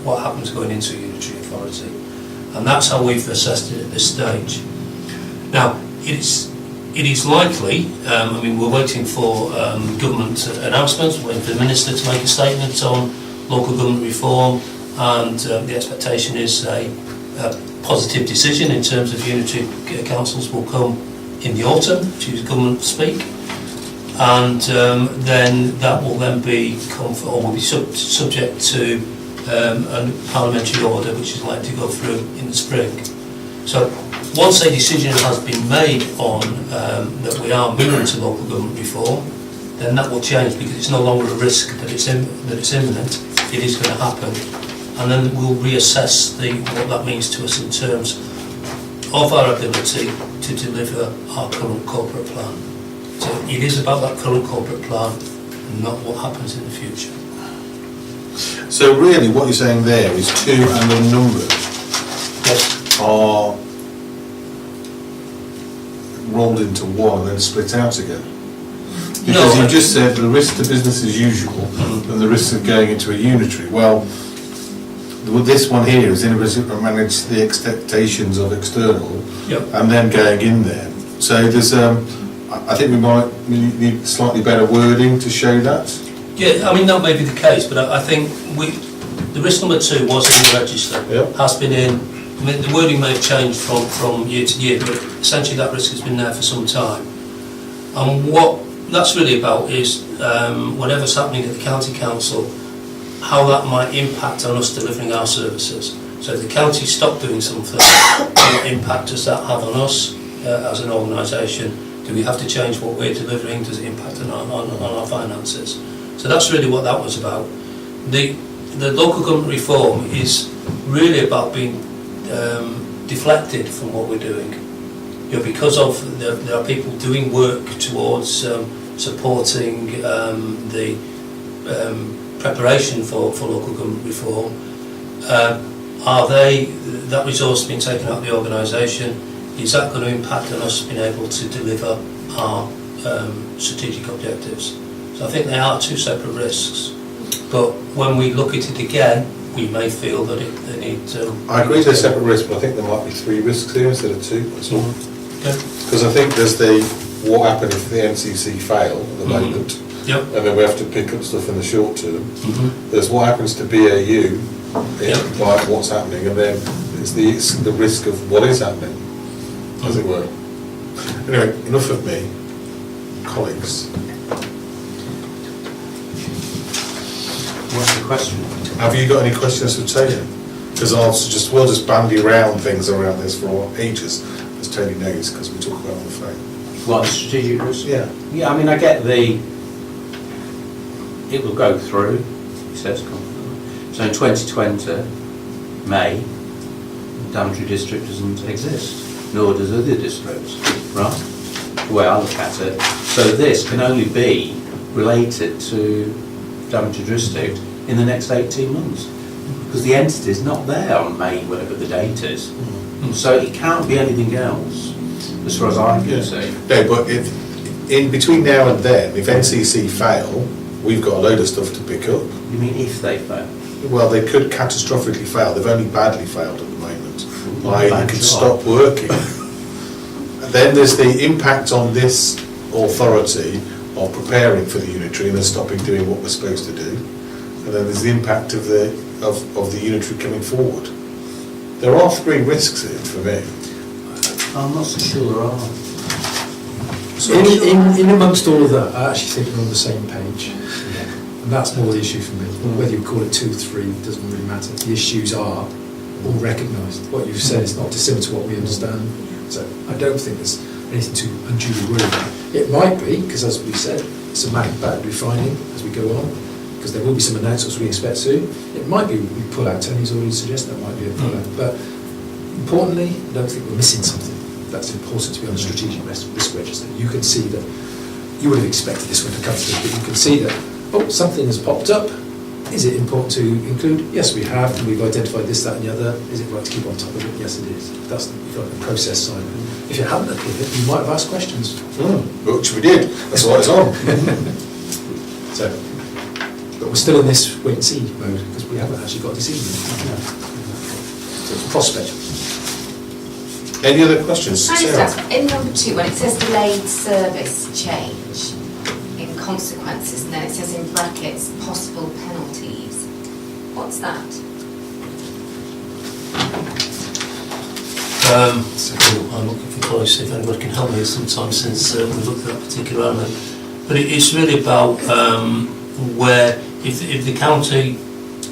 what happens going into a unitary authority. And that's how we've assessed it at this stage. Now, it is likely, I mean, we're waiting for government announcements, we're waiting for the Minister to make a statement on local government reform, and the expectation is a positive decision in terms of unitary councils will come in the autumn, to use government speak, and then that will then will be subject to a parliamentary order which is likely to go through in the spring. So once a decision has been made on that we are moving to local government reform, then that will change, because it's no longer a risk that it's imminent, it is going to happen, and then we'll reassess what that means to us in terms of our ability to deliver our current corporate plan. So it is about that current corporate plan, not what happens in the future. So really what you're saying there is 2 and unnumbered are rolled into one and then split out again. Because you just said the risk to business as usual and the risk of going into a unitary. Well, this one here is inability to manage the expectations of external and then going in there. So there's, I think we might need slightly better wording to show that. Yeah, I mean that may be the case, but I think the risk number 2 was in the register, has been in. I mean, the wording may have changed from year to year, but essentially that risk has been there for some time. And what that's really about is whatever's happening at the county council, how that might impact on us delivering our services. So if the county stop doing something, what impact does that have on us as an organisation? Do we have to change what we're delivering? Does it impact on our finances? So that's really what that was about. The local government reform is really about being deflected from what we're doing. You know, because of there are people doing work towards supporting the preparation for local government reform. Are that resource being taken out of the organisation? Is that going to impact on us being able to deliver our strategic objectives? So I think they are two separate risks. But when we look at it again, we may feel that they need to... I agree they're separate risks, but I think there might be 3 risks here instead of 2, that's all. Because I think there's what happens if the NCC fail at the moment, Yep. and then we have to pick up stuff in the short term. Mm-hmm. There's what happens to BAU, Yep. like what's happening, and then it's the risk of what is happening, as it were. Anyway, enough of me, colleagues. What's the question? Have you got any questions for Tony? Because we'll just bandy around things around this for ages, as Tony knows, because we talk about it on the phone. What, the strategic risk? Yeah. Yeah, I mean, I get it will go through, he says confidently. So in 2020, May, Daventry district doesn't exist, nor does other districts, right? The way I look at it. So this can only be related to Daventry district in the next 18 months. Because the entity is not there on May, whatever the date is. So it can't be anything else, as far as I can see. No, but in between now and then, if NCC fail, we've got a load of stuff to pick up. You mean if they fail? Well, they could catastrophically fail. They've only badly failed at the moment. Like, bad they could job. stop working. And then there's the impact on this authority of preparing for the unitary and then stopping doing what we're supposed to do. And then there's the impact of the unitary coming forward. There are 3 risks here for me. I'm not so sure there are. In amongst all of that, I actually think we're on the same page. And that's more the issue for me. Whether you call it 2, 3, doesn't really matter. The issues are all recognised. What you've said is not dissimilar to what we understand. So I don't think there's anything to unduly worry about. It might be, because as we said, it's a matter about refining as we go on, because there will be some announcements we expect soon. It might be we pull out. Tony's already suggested that might be a pull out. But importantly, I don't think we're missing something that's important to be on the strategic risk register. You can see that, you would have expected this one to come through, but you can see that, oh, something has popped up. Is it important to include? Yes, we have, and we've identified this, that and the other. Is it right to keep on top of it? Yes, it is. That's the process side of it. If you hadn't appeared, you might have asked questions. Which we did. That's why it's on. So, but we're still in this wait and see mode, because we haven't actually got a decision yet. So it's a prospect. Any other questions? Can I just Sarah? ask, in number 2, when it says delayed service change in consequences, and then it says in brackets, possible penalties, what's that? I'm looking for close, if anybody can help me sometime since we've looked at that particular element. But it's really about where, if the county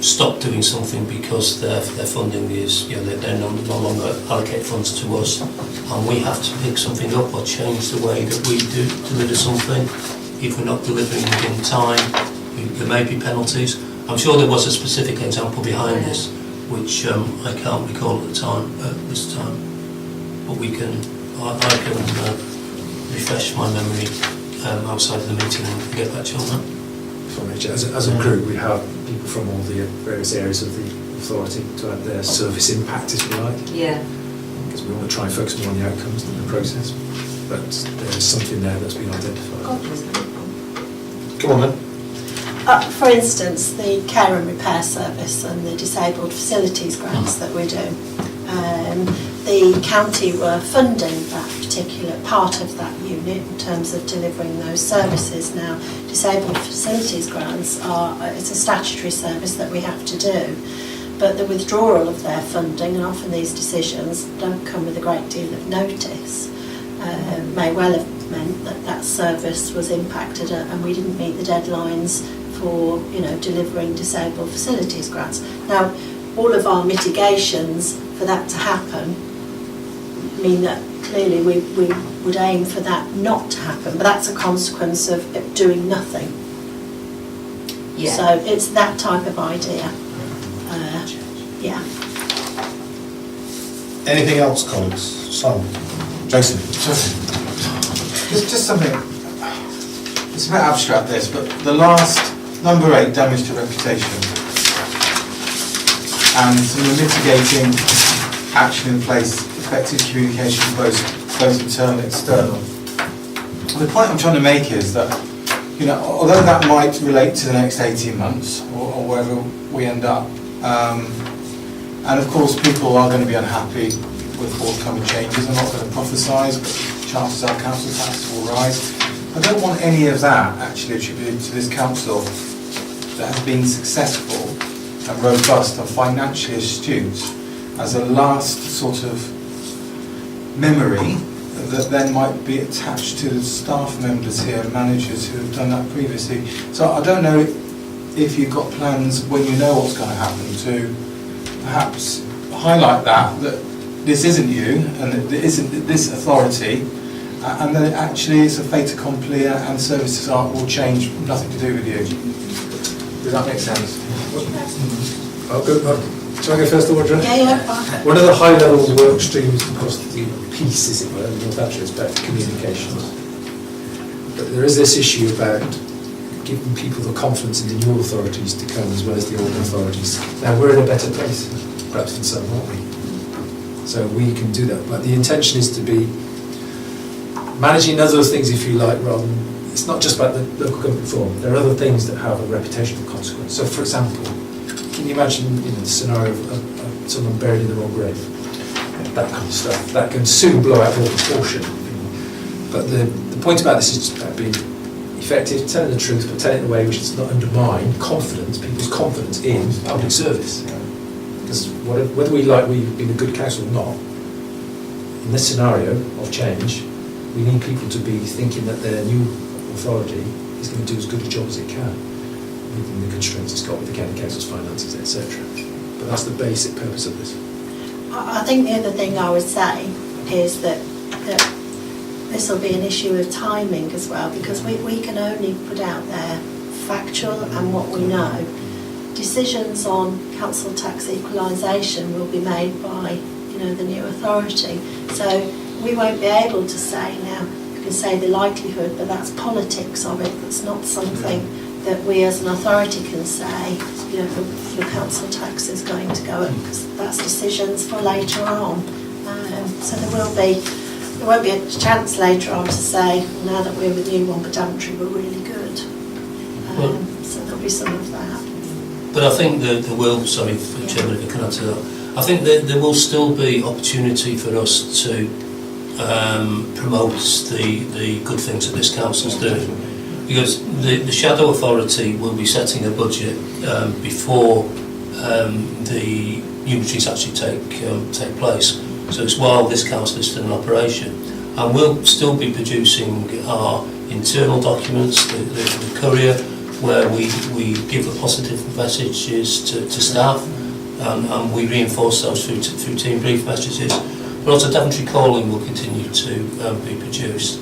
stop doing something because their funding is, they no longer allocate funds to us, and we have to pick something up or change the way that we do deliver something. If we're not delivering within time, there may be penalties. I'm sure there was a specific example behind this, which I can't recall at the time, this time. But I can refresh my memory outside of the meeting and get back to you on that. As a group, we have people from all the various areas of the authority to add their service impact, if you like. Yeah. Because we want to try and focus more on the outcomes than the process. But there is something there that's been identified. Come on then. For instance, the care and repair service and the disabled facilities grants that we do. The county were funding that particular part of that unit in terms of delivering those services. Now, disabled facilities grants it's a statutory service that we have to do, but the withdrawal of their funding, and often these decisions don't come with a great deal of notice, may well have meant that that service was impacted and we didn't meet the deadlines for, you know, delivering disabled facilities grants. Now, all of our mitigations for that to happen mean that clearly we would aim for that not to happen, but that's a consequence of it doing nothing. Yeah. So it's that type of idea. Yeah. Anything else, colleagues? Simon? Jason? Just something, it's a bit abstract this, but the last, number 8, damage to reputation, and some mitigating action in place, effective communication both internal and external. The point I'm trying to make is that, you know, although that might relate to the next 18 months or wherever we end up, and of course people are going to be unhappy with forthcoming changes. I'm not going to prophesise, but chances are council tax will rise. I don't want any of that actually attributed to this council that has been successful and robust and financially astute as a last sort of memory that then might be attached to the staff members here, managers who have done that previously. So I don't know if you've got plans when you know what's going to happen to perhaps highlight that this isn't you and that it isn't this authority, and that actually it's a fait accompli and services will change, nothing to do with you. Does that make sense? I'll go. Shall I go first, Audrey? Yeah. One of the high-level work streams across the piece, as it were, in Northamptonshire is about communications. But there is this issue about giving people the confidence in the new authorities to come as well as the old authorities. Now, we're in a better place, perhaps than some, aren't we? So we can do that. But the intention is to be managing other things, if you like, rather than... It's not just about the local government reform. There are other things that have a reputational consequence. So, for example, can you imagine the scenario of someone buried in the wrong grave? That kind of stuff. That can soon blow out all proportion. But the point about this is about being effective, telling the truth, but telling it in a way which does not undermine confidence, people's confidence in public service. Because whether we've been a good council or not, in this scenario of change, we need people to be thinking that their new authority is going to do as good a job as it can, within the constraints it's got with the county council's finances, etc. But that's the basic purpose of this. I think the other thing I would say is that this will be an issue of timing as well, because we can only put out there factual and what we know. Decisions on council tax equalisation will be made by, you know, the new authority. So we won't be able to say now, you can say the likelihood, but that's politics of it. That's not something that we as an authority can say, you know, the council tax is going to go up, because that's decisions for later on. So there won't be a chance later on to say, now that we're with you on Daventry, we're really good. So there'll be some of that. But I think there will, sorry, Chairman, if I can add to that, I think that there will still be opportunity for us to promote the good things that this council's doing. Because the shadow authority will be setting a budget before the unitaries actually take place. So it's while this council is still in operation. And we'll still be producing our internal documents, the courier, where we give the positive messages to staff, and we reinforce those through team brief messages. But also Daventry Calling will continue to be produced.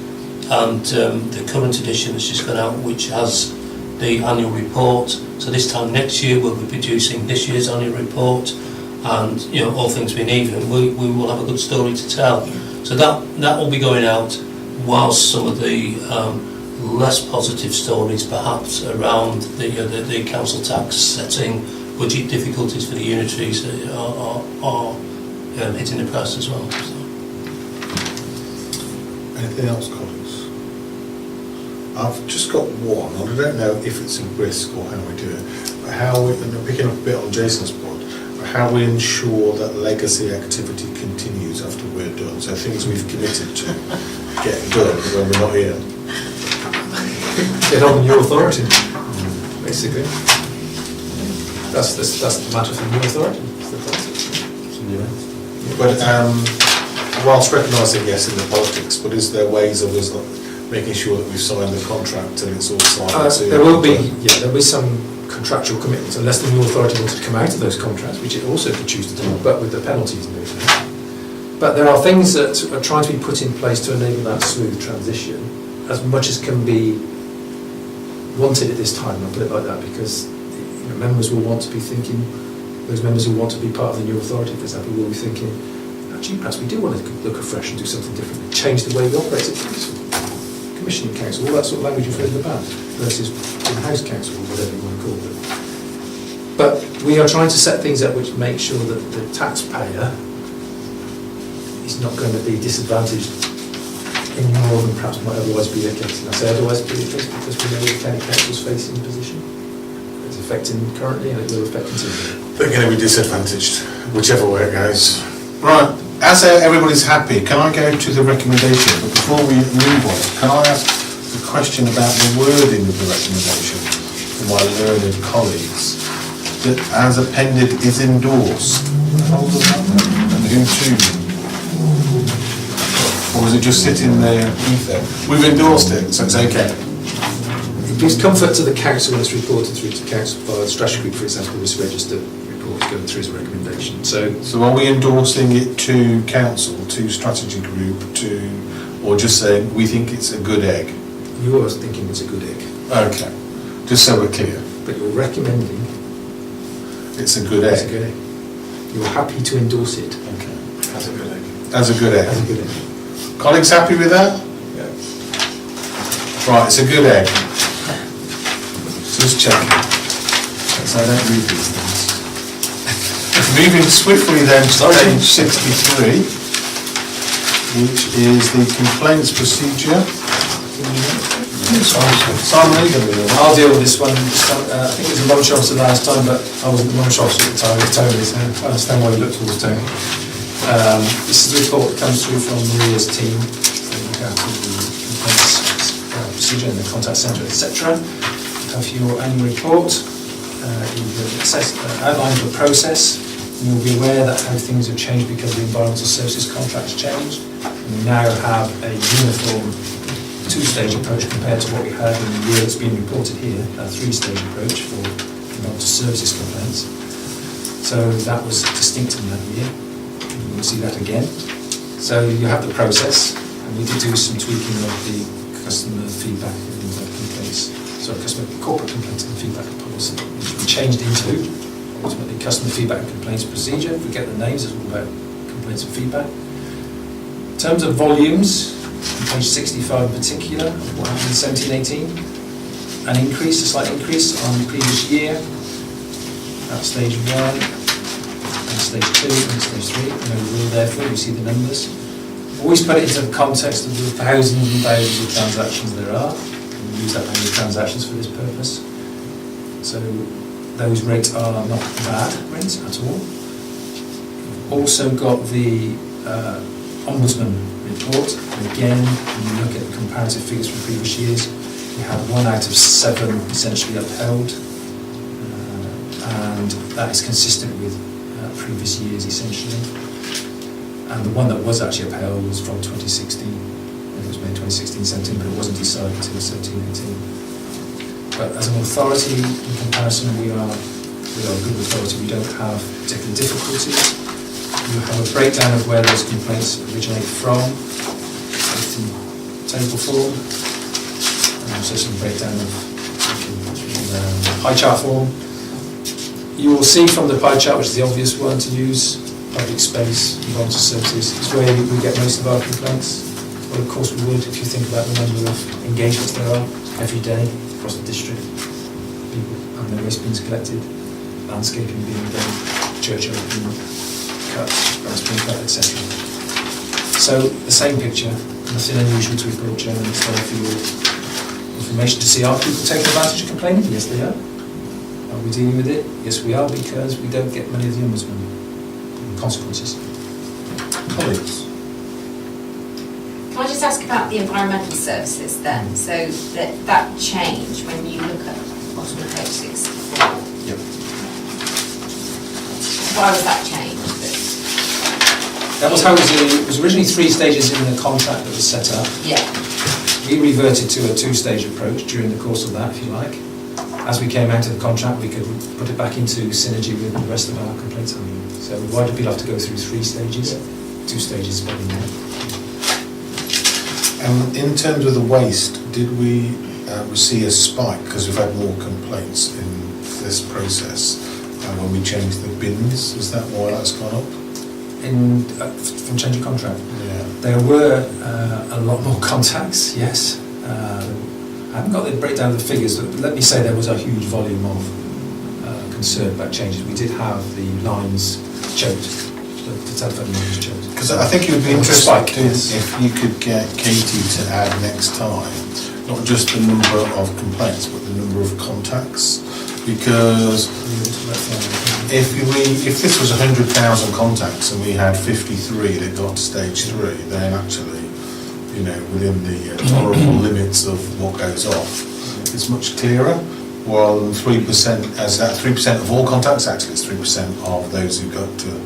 And the current edition has just gone out, which has the annual report. So this time next year we'll be producing this year's annual report, and you know, all things being even, we will have a good story to tell. So that will be going out, whilst some of the less positive stories perhaps around the council tax setting, budget difficulties for the unitaries are hitting the press as well. So. Anything else, colleagues? I've just got one, and I don't know if it's a risk or how we do it, but how we, and I'm picking up a bit on Jason's point, but how we ensure that legacy activity continues after we're done. So things we've committed to getting done when we're not here. Get on the new authority, basically. That's the matter for the new authority. But whilst recognising yes in the politics, but is there ways of us making sure that we've signed the contract and it's all signed. There will be some contractual commitments, unless the new authority wanted to come out of those contracts, which it also could choose to do, but with the penalties moved out. But there are things that are trying to be put in place to enable that smooth transition, as much as can be wanted at this time. I'll put it like that, because members will want to be thinking, those members who want to be part of the new authority, for example, will be thinking, actually, perhaps we do want to look afresh and do something different, change the way we operate at council, commissioning council, all that sort of language you've heard about, versus in-house council, or whatever you want to call it. But we are trying to set things up which make sure that the taxpayer is not going to be disadvantaged any more than perhaps might otherwise be the case. And I say otherwise be the case because we know the county council's facing the position. It's affecting currently and it will affect continually. They're going to be disadvantaged, whichever way it goes. Right, as everybody's happy, can I go to the recommendation? But before we move on, can I ask a question about the wording of the recommendation from my learned colleagues? That as appended is endorsed. How does that work? And who to? Or is it just sitting there? We've endorsed it, so it's okay. It gives comfort to the council when it's reported through to council via the strategy group, for example, this register report is going through as a recommendation. So are we endorsing it to council, to strategy group, or just saying we think it's a good egg? You are thinking it's a good egg. Okay, just so we're clear. But you're recommending it's a good egg. It's a good egg. You're happy to endorse it. Okay. As a good egg. As a good egg. As a good egg. Colleagues happy with that? Yeah. Right, it's a good egg. Just checking. Because I don't read these things. Moving swiftly then to page 63, which is the complaints procedure. Simon, are you going to do that? I'll deal with this one. I think it was a lunch officer last time, but I wasn't the lunch officer at the time, it was Tony, so I understand why you looked towards Tony. This is the report that comes through from Maria's team, regarding the complaints procedure and the contact centre, etc. Have your annual report. You've outlined the process. You'll be aware that how things have changed because the environmental services contracts changed. And we now have a uniform two-stage approach compared to what we had in the year that's been reported here, a three-stage approach for environmental services complaints. So that was distinct in that year. We'll see that again. So you have the process, and we did do some tweaking of the customer feedback and complaints. So corporate complaints and feedback policy, which we changed into ultimately customer feedback and complaints procedure. Forget the names, it's all about complaints and feedback. In terms of volumes, on page 65 in particular, what happened in 17-18, a slight increase on the previous year. That's stage 1, and stage 2, and stage 3, and overall therefore you see the numbers. Always put it into the context of the thousands and thousands of transactions there are, and we use that many transactions for this purpose. So those rates are not bad rates at all. We've also got the Ombudsman report, and again, when you look at the comparative figures from previous years, we have 1 out of 7 essentially upheld, and that is consistent with previous years essentially. And the one that was actually upheld was from 2016, it was made 2016-17, but it wasn't decided until 17-18. But as an authority, in comparison, we are a good authority. We don't have particular difficulties. You have a breakdown of where those complaints originate from, both in table form, and also some breakdown of the pie chart form. You will see from the pie chart, which is the obvious one to use, public space, environmental services, is where we get most of our complaints. Well, of course we would if you think about the number of engagements there are every day across the district. People having their waste bins collected, landscaping being done, church opening, cuts, grass being cut, etc. So the same picture, nothing unusual to report, Chairman. It's there for your information to see. Are people taking advantage of complaining? Yes, they are. Are we dealing with it? Yes, we are, because we don't get many of the Ombudsman consequences. Colleagues. Can I just ask about the environmental services then? So that change when you look at the bottom of page 64. Yep. Why was that changed? That was how it was originally 3 stages in the contract that was set up. Yeah. We reverted to a two-stage approach during the course of that, if you like. As we came out of the contract, we could put it back into synergy with the rest of our complaints handling. So why do people have to go through 3 stages? 2 stages is better than one. In terms of the waste, did we see a spike because we've had more complaints in this process when we changed the bins? Is that why that's gone up? From change of contract? Yeah. There were a lot more contacts, yes. I haven't got the breakdown of the figures, but let me say there was a huge volume of concern about changes. We did have the lines choked, the telephone lines choked. Because I think it would be interesting if you could get Katie to add next time, not just the number of complaints, but the number of contacts. Because if this was 100,000 contacts and we had 53 that got to stage 3, then actually, you know, within the tolerable limits of what goes off, it's much clearer. While 3%, as that 3% of all contacts, actually it's 3% of those who got to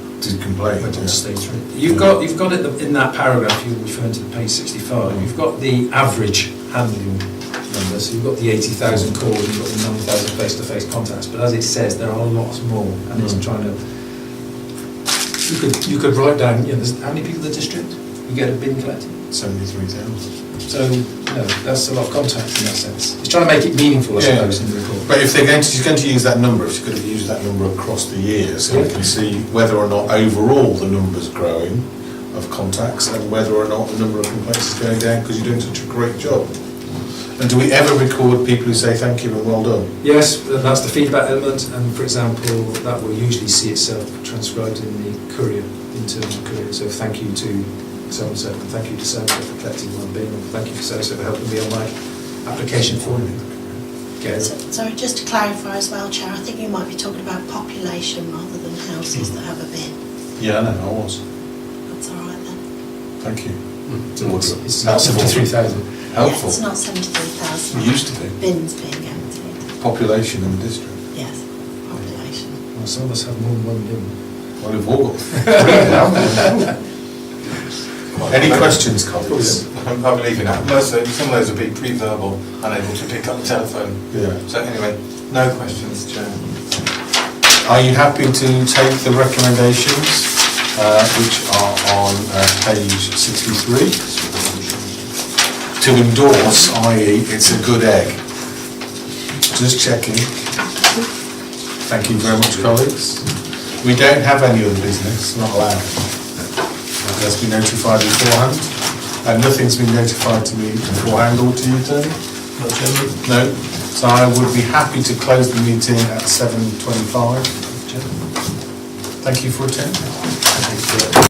complain. Went on stage 3. You've got it in that paragraph. You're referring to page 65. You've got the average handling number. So you've got the 80,000 calls. You've got the 9,000 face-to-face contacts. But as it says, there are lots more, and it's trying to. You could write down. You know, how many people in the district? You get a bin collected. 73,000. So, that's a lot of contacts in that sense. It's trying to make it meaningful, I suppose, in the report. But if she's going to use that number, if she could have used that number across the year, so you can see whether or not overall the number's growing of contacts and whether or not the number of complaints is going down because you're doing such a great job. And do we ever record people who say thank you and well done? Yes, and that's the feedback element, and for example, that will usually see itself transcribed in the courier, internal courier. So thank you to so-and-so, and thank you to so-and-so for collecting my bin, or thank you to so-and-so for helping me on my application form. Okay. Sorry, just to clarify as well, Chair, I think you might be talking about population rather than houses that have a bin. Yeah, no, I was. That's all right then. Thank you. It's not 73,000. Helpful. Yeah, it's not 73,000. It used to be. Bins being emptied. Population in the district. Yes, population. Well, some of us have more than one bin. Well, we've all got Any questions, colleagues? I'm leaving out. Some of those will be pre-verbal, unable to pick up the telephone. Yeah. So anyway, no questions, Chair. Are you happy to take the recommendations, which are on page 63? To endorse, i.e. it's a good egg. Just checking. Thank you very much, colleagues. We don't have any other business, not allowed. It has been notified beforehand, and nothing's been notified to me beforehand or to you, Tony? No. So I would be happy to close the meeting at 7:25. Thank you for attending.